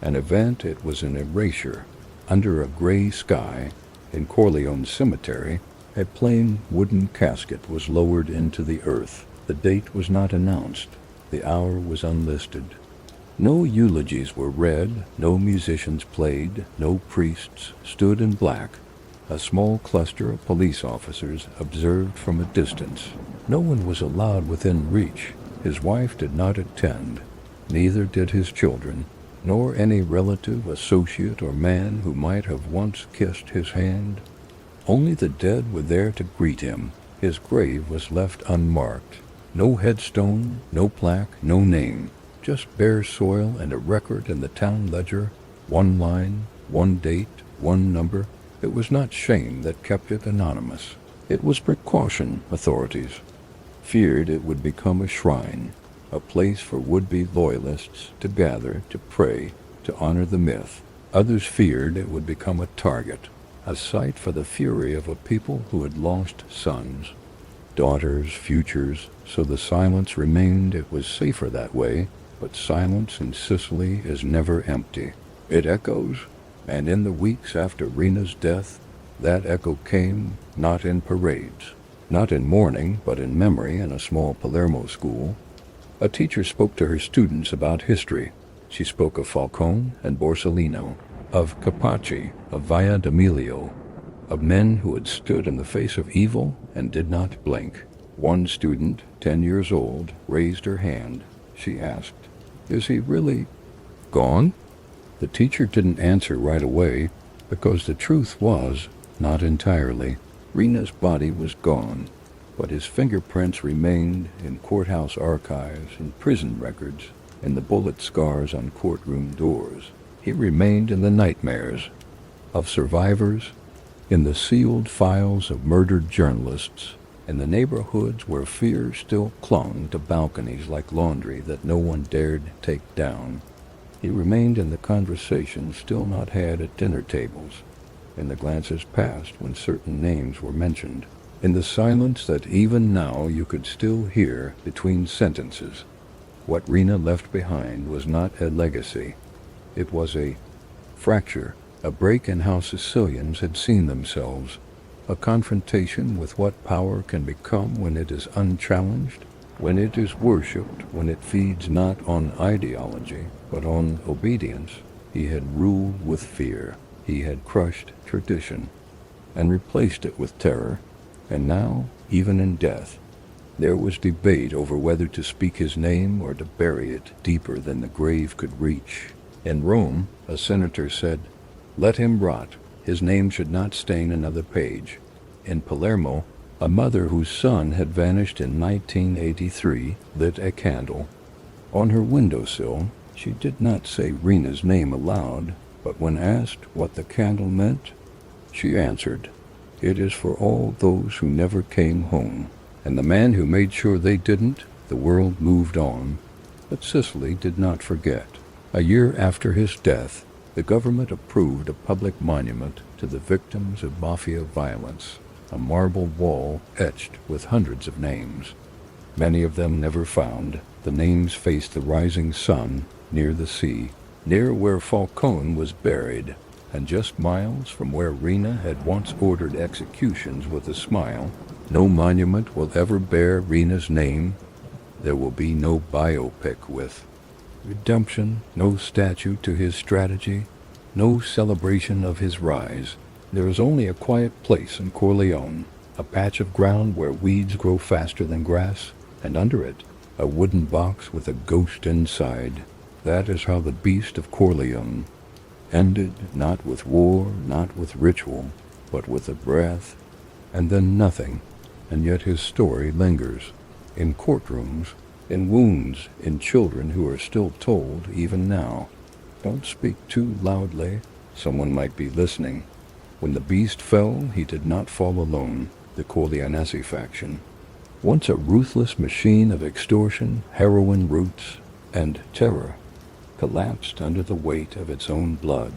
an event, it was an erasure. Under a gray sky, in Corleone Cemetery, a plain wooden casket was lowered into the earth. The date was not announced. The hour was unlisted. No eulogies were read, no musicians played, no priests stood in black. A small cluster of police officers observed from a distance. No one was allowed within reach. His wife did not attend, neither did his children, nor any relative, associate, or man who might have once kissed his hand. Only the dead were there to greet him. His grave was left unmarked. No headstone, no plaque, no name, just bare soil and a record in the town ledger, one line, one date, one number. It was not shame that kept it anonymous. It was precaution. Authorities feared it would become a shrine, a place for would-be loyalists to gather, to pray, to honor the myth. Others feared it would become a target, a site for the fury of a people who had lost sons, daughters, futures, so the silence remained. It was safer that way, but silence in Sicily is never empty. It echoes, and in the weeks after Riina's death, that echo came not in parades, not in mourning, but in memory in a small Palermo school. A teacher spoke to her students about history. She spoke of Falcone and Borsellino, of Capaci, of Via d'Amelio, of men who had stood in the face of evil and did not blink. One student, 10 years old, raised her hand. She asked, "Is he really gone?" The teacher didn't answer right away, because the truth was, not entirely. Riina's body was gone, but his fingerprints remained in courthouse archives, in prison records, in the bullet scars on courtroom doors. He remained in the nightmares of survivors, in the sealed files of murdered journalists, in the neighborhoods where fear still clung to balconies like laundry that no one dared take down. He remained in the conversations still not had at dinner tables, in the glances passed when certain names were mentioned, in the silence that even now you could still hear between sentences. What Riina left behind was not a legacy. It was a fracture, a break in how Sicilians had seen themselves, a confrontation with what power can become when it is unchallenged, when it is worshipped, when it feeds not on ideology, but on obedience. He had ruled with fear. He had crushed tradition and replaced it with terror. And now, even in death, there was debate over whether to speak his name or to bury it deeper than the grave could reach. In Rome, a senator said, "Let him rot. His name should not stain another page." In Palermo, a mother whose son had vanished in 1983 lit a candle. On her windowsill, she did not say Riina's name aloud, but when asked what the candle meant, she answered, "It is for all those who never came home." And the man who made sure they didn't, the world moved on. But Sicily did not forget. A year after his death, the government approved a public monument to the victims of mafia violence, a marble wall etched with hundreds of names. Many of them never found. The names faced the rising sun near the sea, near where Falcone was buried, and just miles from where Riina had once ordered executions with a smile. No monument will ever bear Riina's name. There will be no biopic with redemption, no statue to his strategy, no celebration of his rise. There is only a quiet place in Corleone, a patch of ground where weeds grow faster than grass, and under it, a wooden box with a ghost inside. That is how the beast of Corleone ended, not with war, not with ritual, but with a breath, and then nothing. And yet his story lingers, in courtrooms, in wounds, in children who are still told even now. Don't speak too loudly, someone might be listening. When the beast fell, he did not fall alone, the Corleonesi faction. Once a ruthless machine of extortion, heroin roots, and terror, collapsed under the weight of its own blood,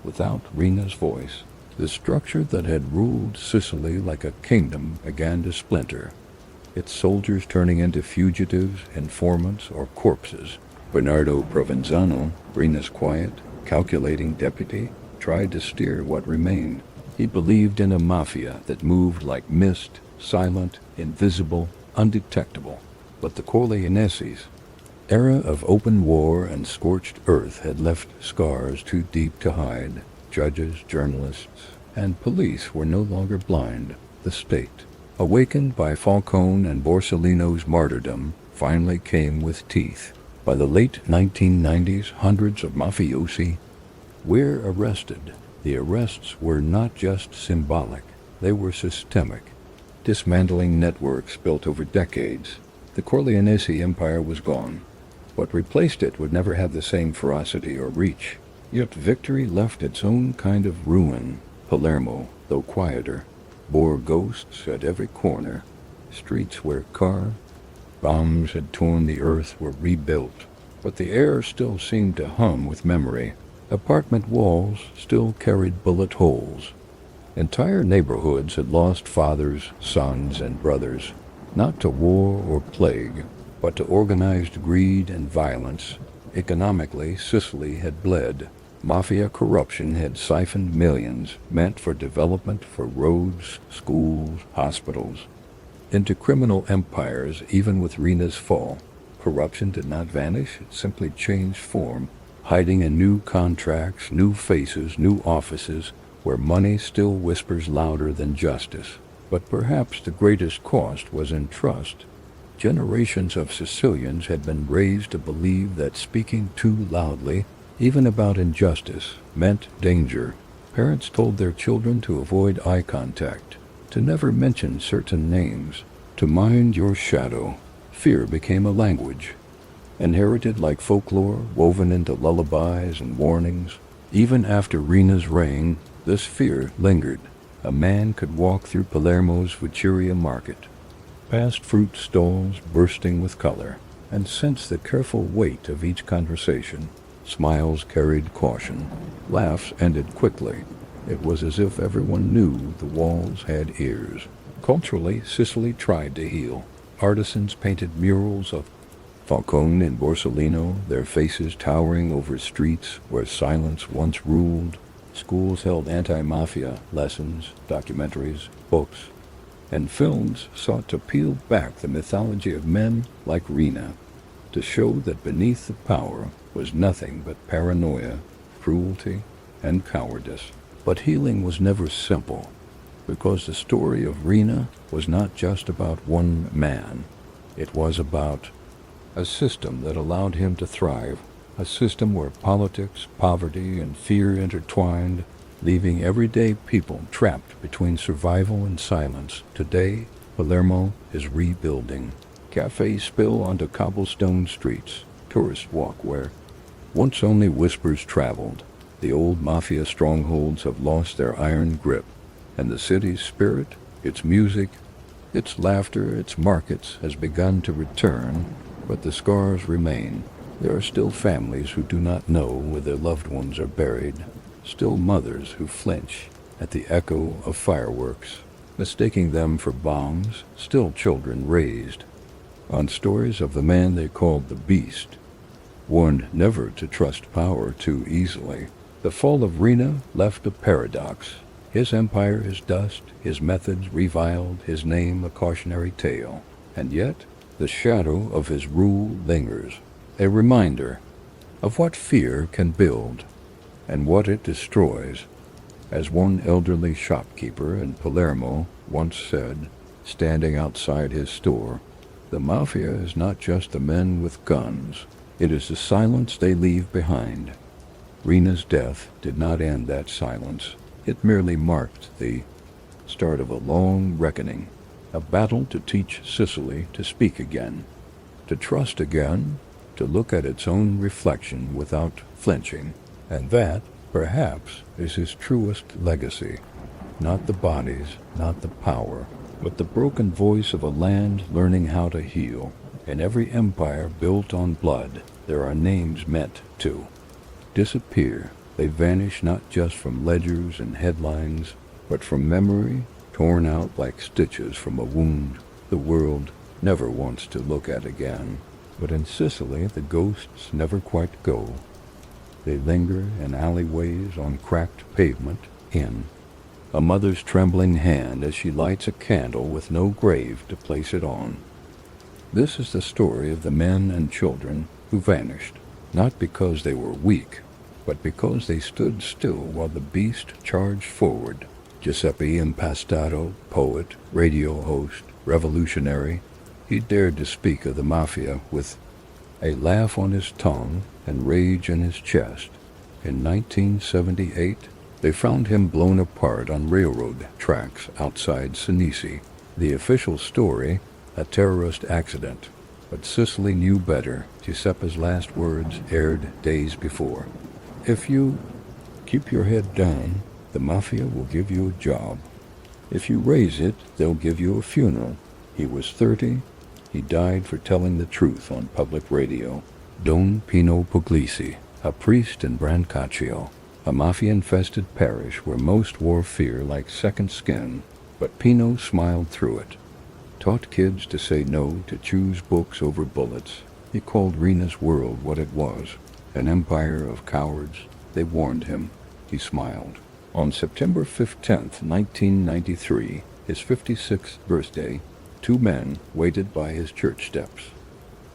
without Riina's voice. The structure that had ruled Sicily like a kingdom began to splinter, its soldiers turning into fugitives, informants, or corpses. Bernardo Provenzano, Riina's quiet, calculating deputy, tried to steer what remained. He believed in a mafia that moved like mist, silent, invisible, undetectable. But the Corleoneses' era of open war and scorched earth had left scars too deep to hide. Judges, journalists, and police were no longer blind. The state, awakened by Falcone and Borsellino's martyrdom, finally came with teeth. By the late 1990s, hundreds of mafiosi were arrested. The arrests were not just symbolic, they were systemic, dismantling networks built over decades. The Corleonese empire was gone. What replaced it would never have the same ferocity or reach. Yet victory left its own kind of ruin. Palermo, though quieter, bore ghosts at every corner. Streets where car bombs had torn the earth were rebuilt, but the air still seemed to hum with memory. Apartment walls still carried bullet holes. Entire neighborhoods had lost fathers, sons, and brothers, not to war or plague, but to organized greed and violence. Economically, Sicily had bled. Mafia corruption had siphoned millions, meant for development for roads, schools, hospitals, into criminal empires. Even with Riina's fall, corruption did not vanish, it simply changed form, hiding in new contracts, new faces, new offices, where money still whispers louder than justice. But perhaps the greatest cost was in trust. Generations of Sicilians had been raised to believe that speaking too loudly, even about injustice, meant danger. Parents told their children to avoid eye contact, to never mention certain names, to mind your shadow. Fear became a language, inherited like folklore, woven into lullabies and warnings. Even after Riina's reign, this fear lingered. A man could walk through Palermo's Fucceria market, past fruit stalls bursting with color, and sense the careful weight of each conversation. Smiles carried caution. Laughs ended quickly. It was as if everyone knew the walls had ears. Culturally, Sicily tried to heal. Artisans painted murals of Falcone and Borsellino, their faces towering over streets where silence once ruled. Schools held anti-mafia lessons, documentaries, books, and films sought to peel back the mythology of men like Riina, to show that beneath the power was nothing but paranoia, cruelty, and cowardice. But healing was never simple, because the story of Riina was not just about one man. It was about a system that allowed him to thrive, a system where politics, poverty, and fear intertwined, leaving everyday people trapped between survival and silence. Today, Palermo is rebuilding. Cafes spill onto cobblestone streets. Tourists walk where once only whispers traveled. The old mafia strongholds have lost their iron grip, and the city's spirit, its music, its laughter, its markets, has begun to return, but the scars remain. There are still families who do not know where their loved ones are buried, still mothers who flinch at the echo of fireworks, mistaking them for bombs, still children raised on stories of the man they called the Beast, warned never to trust power too easily. The fall of Riina left a paradox. His empire is dust, his methods reviled, his name a cautionary tale, and yet the shadow of his rule lingers, a reminder of what fear can build and what it destroys. As one elderly shopkeeper in Palermo once said, standing outside his store, the mafia is not just the men with guns, it is the silence they leave behind. Riina's death did not end that silence. It merely marked the start of a long reckoning, a battle to teach Sicily to speak again, to trust again, to look at its own reflection without flinching. And that, perhaps, is his truest legacy. Not the bodies, not the power, but the broken voice of a land learning how to heal. In every empire built on blood, there are names meant to disappear. They vanish not just from ledgers and headlines, but from memory, torn out like stitches from a wound the world never wants to look at again. But in Sicily, the ghosts never quite go. They linger in alleyways, on cracked pavement, in a mother's trembling hand as she lights a candle with no grave to place it on. This is the story of the men and children who vanished, not because they were weak, but because they stood still while the beast charged forward. Giuseppe Impastato, poet, radio host, revolutionary, he dared to speak of the mafia with a laugh on his tongue and rage in his chest. In 1978, they found him blown apart on railroad tracks outside Sinisi. The official story, a terrorist accident. But Sicily knew better. Giuseppe's last words aired days before. If you keep your head down, the mafia will give you a job. If you raise it, they'll give you a funeral. He was 30. He died for telling the truth on public radio. Don Pino Puglisi, a priest in Brancaccio, a mafia-infested parish where most wore fear like second skin, but Pino smiled through it. Taught kids to say no, to choose books over bullets. He called Riina's world what it was, an empire of cowards. They warned him. He smiled. On September 15th, 1993, his 56th birthday, two men waited by his church steps.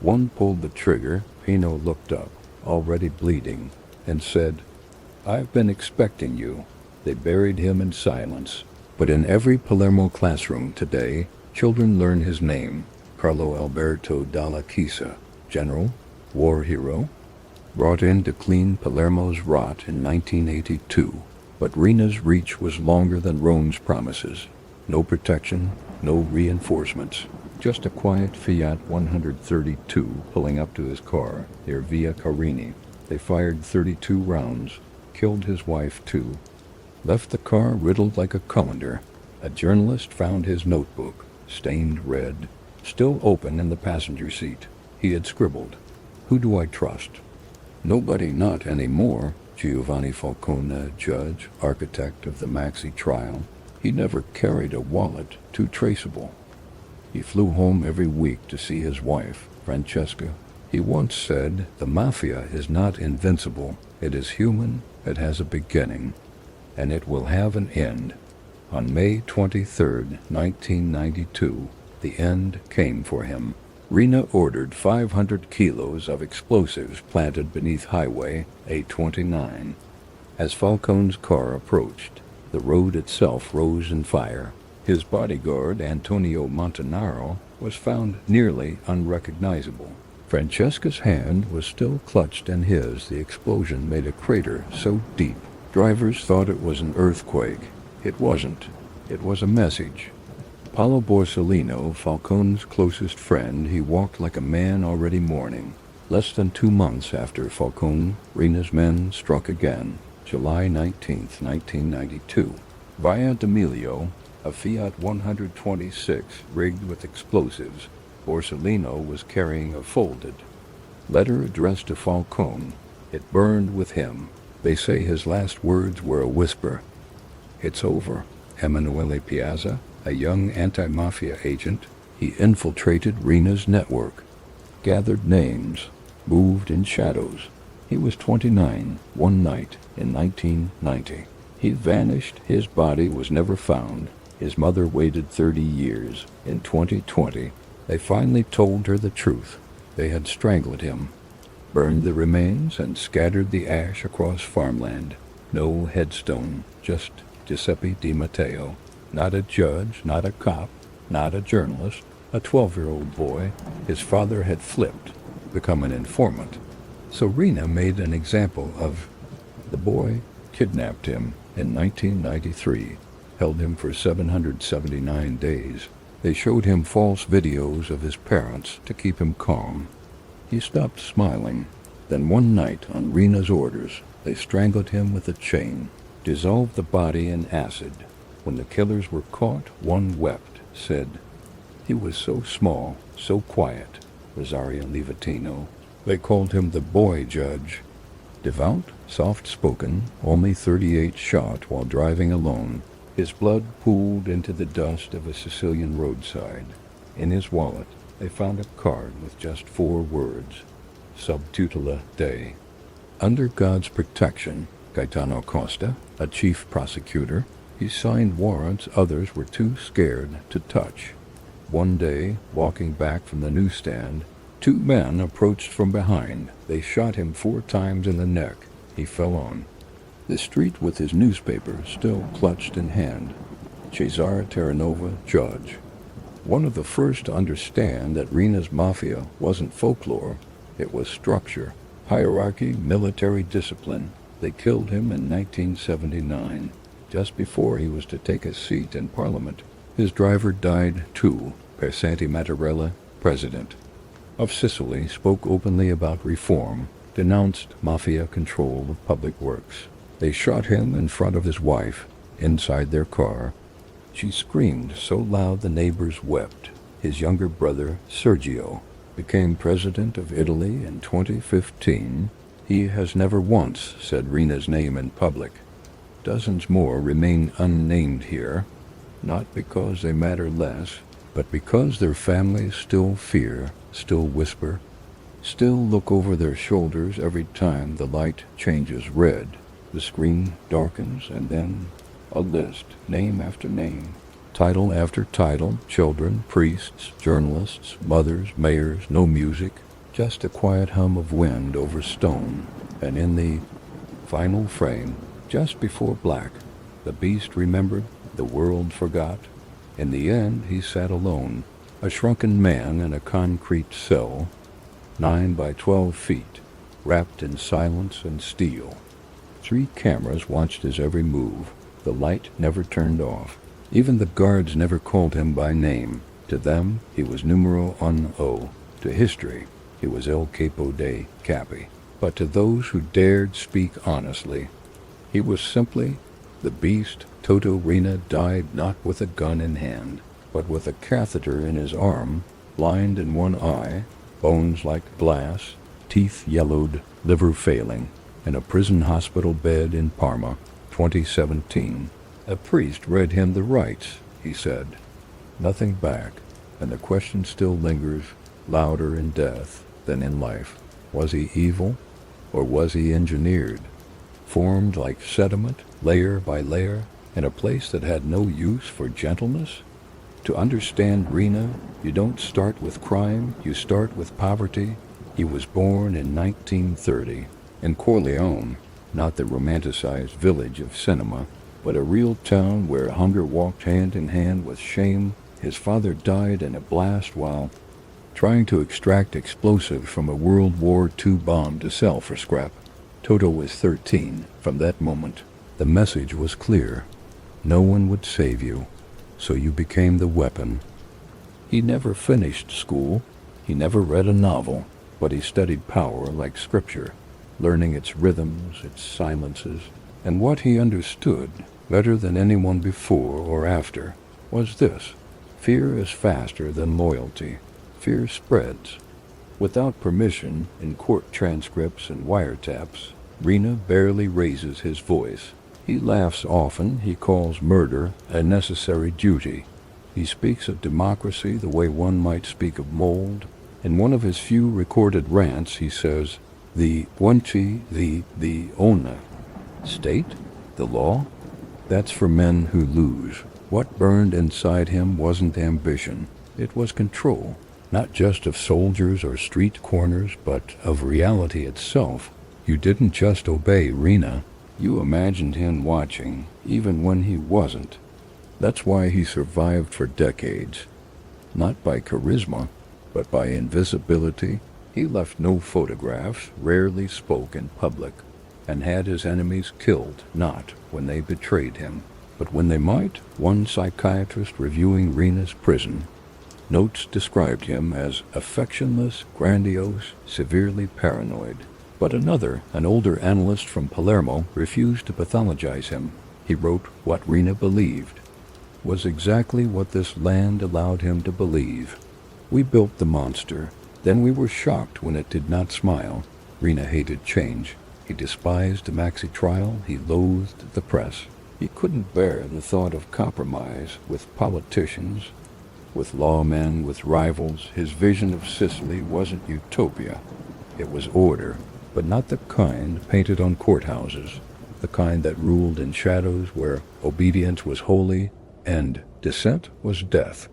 One pulled the trigger. Pino looked up, already bleeding, and said, "I've been expecting you." They buried him in silence. But in every Palermo classroom today, children learn his name, Carlo Alberto Dalla Chiesa, general, war hero, brought in to clean Palermo's rot in 1982. But Riina's reach was longer than Rome's promises. No protection, no reinforcements, just a quiet Fiat 132 pulling up to his car near Via Carini. They fired 32 rounds, killed his wife too, left the car riddled like a colander. A journalist found his notebook, stained red, still open in the passenger seat. He had scribbled, "Who do I trust?" Nobody, not anymore. Giovanni Falcone, judge, architect of the Maxi trial. He never carried a wallet, too traceable. He flew home every week to see his wife, Francesca. He once said, "The mafia is not invincible. It is human, it has a beginning, and it will have an end." On May 23, 1992, the end came for him. Riina ordered 500 kilos of explosives planted beneath Highway A29. As Falcone's car approached, the road itself rose in fire. His bodyguard, Antonio Montanaro, was found nearly unrecognizable. Francesca's hand was still clutched in his. The explosion made a crater so deep, drivers thought it was an earthquake. It wasn't. It was a message. Paolo Borsellino, Falcone's closest friend, he walked like a man already mourning. Less than 2 months after Falcone, Riina's men struck again, July 19, 1992. Via D'Amelio, a Fiat 126 rigged with explosives, Borsellino was carrying a folded letter addressed to Falcone. It burned with him. They say his last words were a whisper. "It's over." Emanuele Piazza, a young anti-mafia agent, he infiltrated Riina's network, gathered names, moved in shadows. He was 29 one night in 1990. He vanished. His body was never found. His mother waited 30 years. In 2020, they finally told her the truth. They had strangled him, burned the remains, and scattered the ash across farmland. No headstone, just Giuseppe Di Matteo. Not a judge, not a cop, not a journalist, a 12-year-old boy. His father had flipped, become an informant. So Riina made an example of the boy, kidnapped him in 1993, held him for 779 days. They showed him false videos of his parents to keep him calm. He stopped smiling. Then one night, on Riina's orders, they strangled him with a chain, dissolved the body in acid. When the killers were caught, one wept, said, "He was so small, so quiet." Rosario Livatino. They called him the boy judge. Devout, soft-spoken, only 38 shot while driving alone. His blood pooled into the dust of a Sicilian roadside. In his wallet, they found a card with just 4 words, Sub tutela Dei. Under God's protection, Gaetano Costa, a chief prosecutor, he signed warrants others were too scared to touch. One day, walking back from the newsstand, 2 men approached from behind. They shot him 4 times in the neck. He fell on. the street with his newspaper still clutched in hand. Cesare Terranova, judge. One of the first to understand that Riina's mafia wasn't folklore, it was structure, hierarchy, military discipline. They killed him in 1979, just before he was to take a seat in Parliament. His driver died too. Persanti Mattarella, president of Sicily, spoke openly about reform, denounced mafia control of public works. They shot him in front of his wife, inside their car. She screamed so loud the neighbors wept. His younger brother, Sergio, became president of Italy in 2015. He has never once said Riina's name in public. Dozens more remain unnamed here, not because they matter less, but because their families still fear, still whisper, still look over their shoulders every time the light changes red. The screen darkens, and then a list, name after name, title after title, children, priests, journalists, mothers, mayors, no music, just a quiet hum of wind over stone. And in the final frame, just before black, the beast remembered, the world forgot. In the end, he sat alone, a shrunken man in a concrete cell, 9 by 12 feet, wrapped in silence and steel. 3 cameras watched his every move. The light never turned off. Even the guards never called him by name. To them, he was numero uno. To history, he was El Capo dei Capi. But to those who dared speak honestly, he was simply the beast. Toto Riina died not with a gun in hand, but with a catheter in his arm, blind in one eye, bones like glass, teeth yellowed, liver failing, in a prison hospital bed in Parma, 2017. A priest read him the rites, he said. Nothing back, and the question still lingers, louder in death than in life. Was he evil, or was he engineered? Formed like sediment, layer by layer, in a place that had no use for gentleness? To understand Riina, you don't start with crime, you start with poverty. He was born in 1930, in Corleone, not the romanticized village of cinema, but a real town where hunger walked hand in hand with shame. His father died in a blast while trying to extract explosives from a World War II bomb to sell for scrap. Toto was 13. From that moment, the message was clear. No one would save you, so you became the weapon. He never finished school. He never read a novel, but he studied power like scripture, learning its rhythms, its silences. And what he understood, better than anyone before or after, was this: fear is faster than loyalty. Fear spreads. Without permission, in court transcripts and wiretaps, Riina barely raises his voice. He laughs often. He calls murder a necessary duty. He speaks of democracy the way one might speak of mold. In one of his few recorded rants, he says, the Guanchi, the Ona. State? The law? That's for men who lose. What burned inside him wasn't ambition. It was control. Not just of soldiers or street corners, but of reality itself. You didn't just obey Riina. You imagined him watching, even when he wasn't. That's why he survived for decades. Not by charisma, but by invisibility. He left no photographs, rarely spoke in public, and had his enemies killed, not when they betrayed him, but when they might. One psychiatrist reviewing Riina's prison notes described him as affectionless, grandiose, severely paranoid. But another, an older analyst from Palermo, refused to pathologize him. He wrote, what Riina believed was exactly what this land allowed him to believe. We built the monster. Then we were shocked when it did not smile. Riina hated change. He despised the maxi trial. He loathed the press. He couldn't bear the thought of compromise with politicians, with lawmen, with rivals. His vision of Sicily wasn't utopia. It was order, but not the kind painted on courthouses, the kind that ruled in shadows where obedience was holy and dissent was death.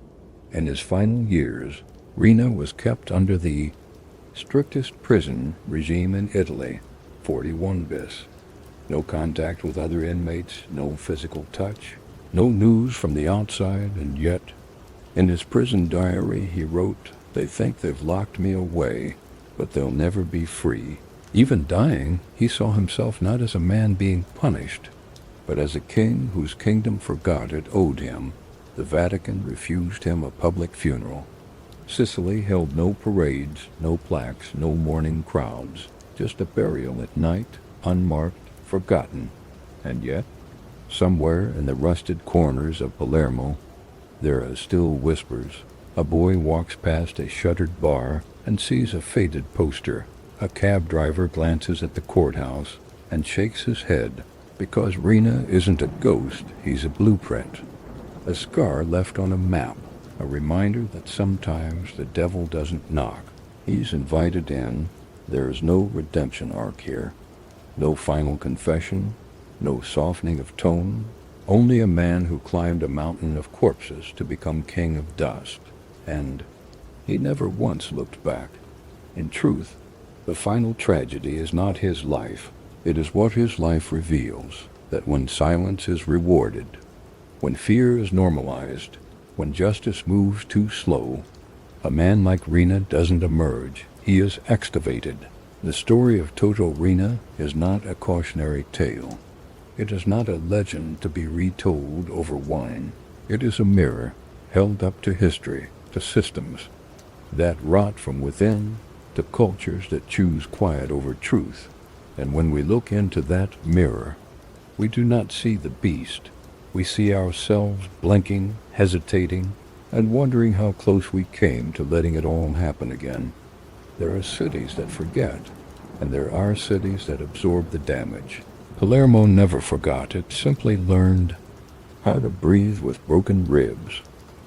In his final years, Riina was kept under the strictest prison regime in Italy, 41 bis. No contact with other inmates, no physical touch, no news from the outside, and yet, in his prison diary, he wrote, "They think they've locked me away, but they'll never be free." Even dying, he saw himself not as a man being punished, but as a king whose kingdom forgot it owed him. The Vatican refused him a public funeral. Sicily held no parades, no plaques, no mourning crowds, just a burial at night, unmarked, forgotten. And yet, somewhere in the rusted corners of Palermo, there are still whispers. A boy walks past a shuttered bar and sees a faded poster. A cab driver glances at the courthouse and shakes his head, because Riina isn't a ghost, he's a blueprint. A scar left on a map, a reminder that sometimes the devil doesn't knock. He's invited in. There is no redemption arc here. No final confession, no softening of tone, only a man who climbed a mountain of corpses to become king of dust. And he never once looked back. In truth, the final tragedy is not his life. It is what his life reveals, that when silence is rewarded, when fear is normalized, when justice moves too slow, a man like Riina doesn't emerge. He is excavated. The story of Toto Riina is not a cautionary tale. It is not a legend to be retold over wine. It is a mirror held up to history, to systems that rot from within, to cultures that choose quiet over truth. And when we look into that mirror, we do not see the beast. We see ourselves blinking, hesitating, and wondering how close we came to letting it all happen again. There are cities that forget, and there are cities that absorb the damage. Palermo never forgot. It simply learned how to breathe with broken ribs.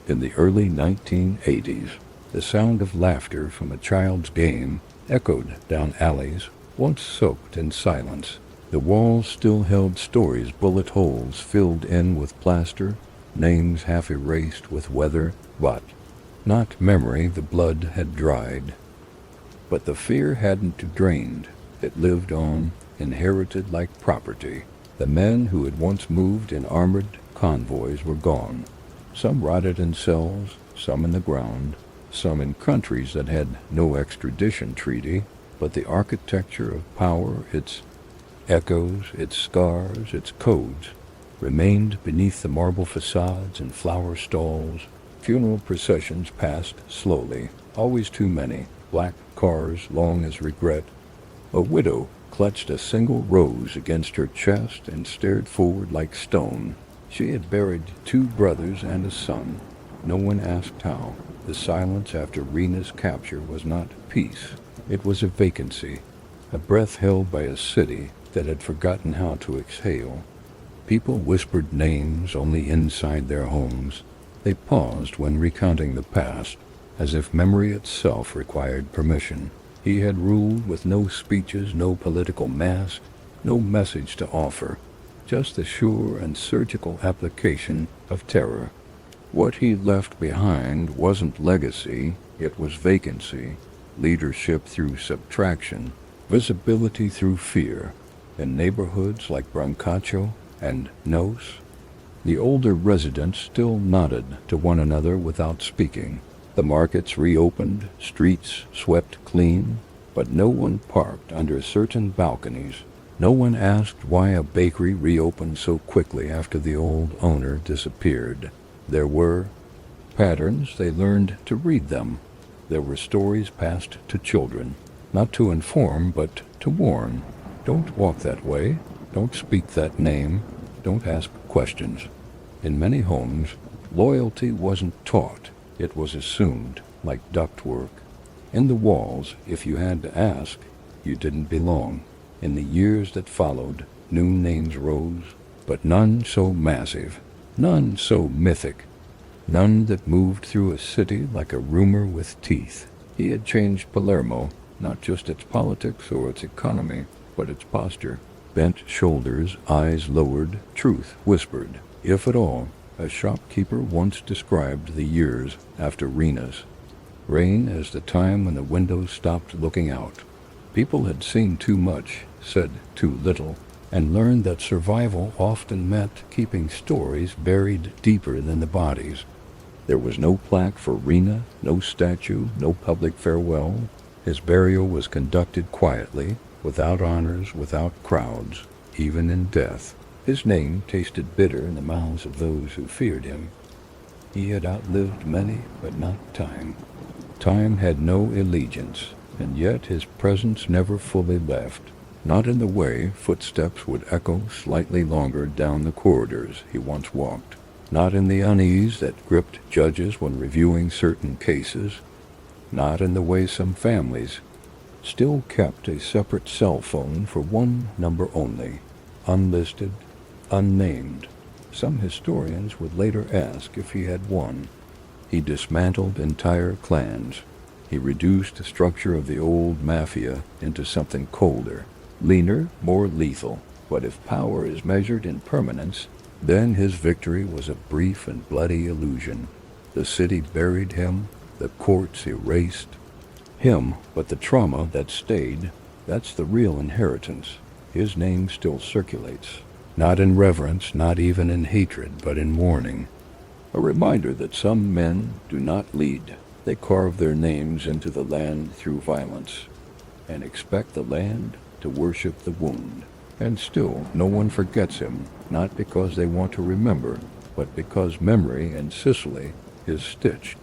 In the early 1980s, the sound of laughter from a child's game echoed down alleys, once soaked in silence. The walls still held stories, bullet holes filled in with plaster, names half erased with weather, but not memory. The blood had dried. But the fear hadn't drained. It lived on, inherited like property. The men who had once moved in armored convoys were gone. Some rotted in cells, some in the ground, some in countries that had no extradition treaty, but the architecture of power, its echoes, its scars, its codes, remained beneath the marble facades and flower stalls. Funeral processions passed slowly, always too many, black cars long as regret. A widow clutched a single rose against her chest and stared forward like stone. She had buried 2 brothers and a son. No one asked how. The silence after Riina's capture was not peace. It was a vacancy, a breath held by a city that had forgotten how to exhale. People whispered names only inside their homes. They paused when recounting the past, as if memory itself required permission. He had ruled with no speeches, no political mask, no message to offer, just the sure and surgical application of terror. What he left behind wasn't legacy, it was vacancy, leadership through subtraction, visibility through fear. In neighborhoods like Brancaccio and Nos, the older residents still nodded to one another without speaking. The markets reopened, streets swept clean, but no one parked under certain balconies. No one asked why a bakery reopened so quickly after the old owner disappeared. There were patterns, they learned to read them. There were stories passed to children, not to inform, but to warn. Don't walk that way, don't speak that name, don't ask questions. In many homes, loyalty wasn't taught, it was assumed, like ductwork. In the walls, if you had to ask, you didn't belong. In the years that followed, new names rose, but none so massive, none so mythic, none that moved through a city like a rumor with teeth. He had changed Palermo, not just its politics or its economy, but its posture. Bent shoulders, eyes lowered, truth whispered, if at all. A shopkeeper once described the years after Riina's reign as the time when the windows stopped looking out. People had seen too much, said too little. and learned that survival often meant keeping stories buried deeper than the bodies. There was no plaque for Riina, no statue, no public farewell. His burial was conducted quietly, without honors, without crowds, even in death. His name tasted bitter in the mouths of those who feared him. He had outlived many, but not time. Time had no allegiance, and yet his presence never fully left. Not in the way footsteps would echo slightly longer down the corridors he once walked. Not in the unease that gripped judges when reviewing certain cases. Not in the way some families still kept a separate cell phone for one number only, unlisted, unnamed. Some historians would later ask if he had one. He dismantled entire clans. He reduced the structure of the old mafia into something colder, leaner, more lethal. But if power is measured in permanence, then his victory was a brief and bloody illusion. The city buried him, the courts erased him, but the trauma that stayed, that's the real inheritance. His name still circulates, not in reverence, not even in hatred, but in mourning. A reminder that some men do not lead. They carve their names into the land through violence, and expect the land to worship the wound. And still, no one forgets him, not because they want to remember, but because memory in Sicily is stitched.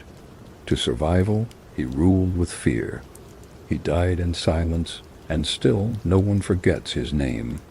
To survival, he ruled with fear. He died in silence, and still no one forgets his name.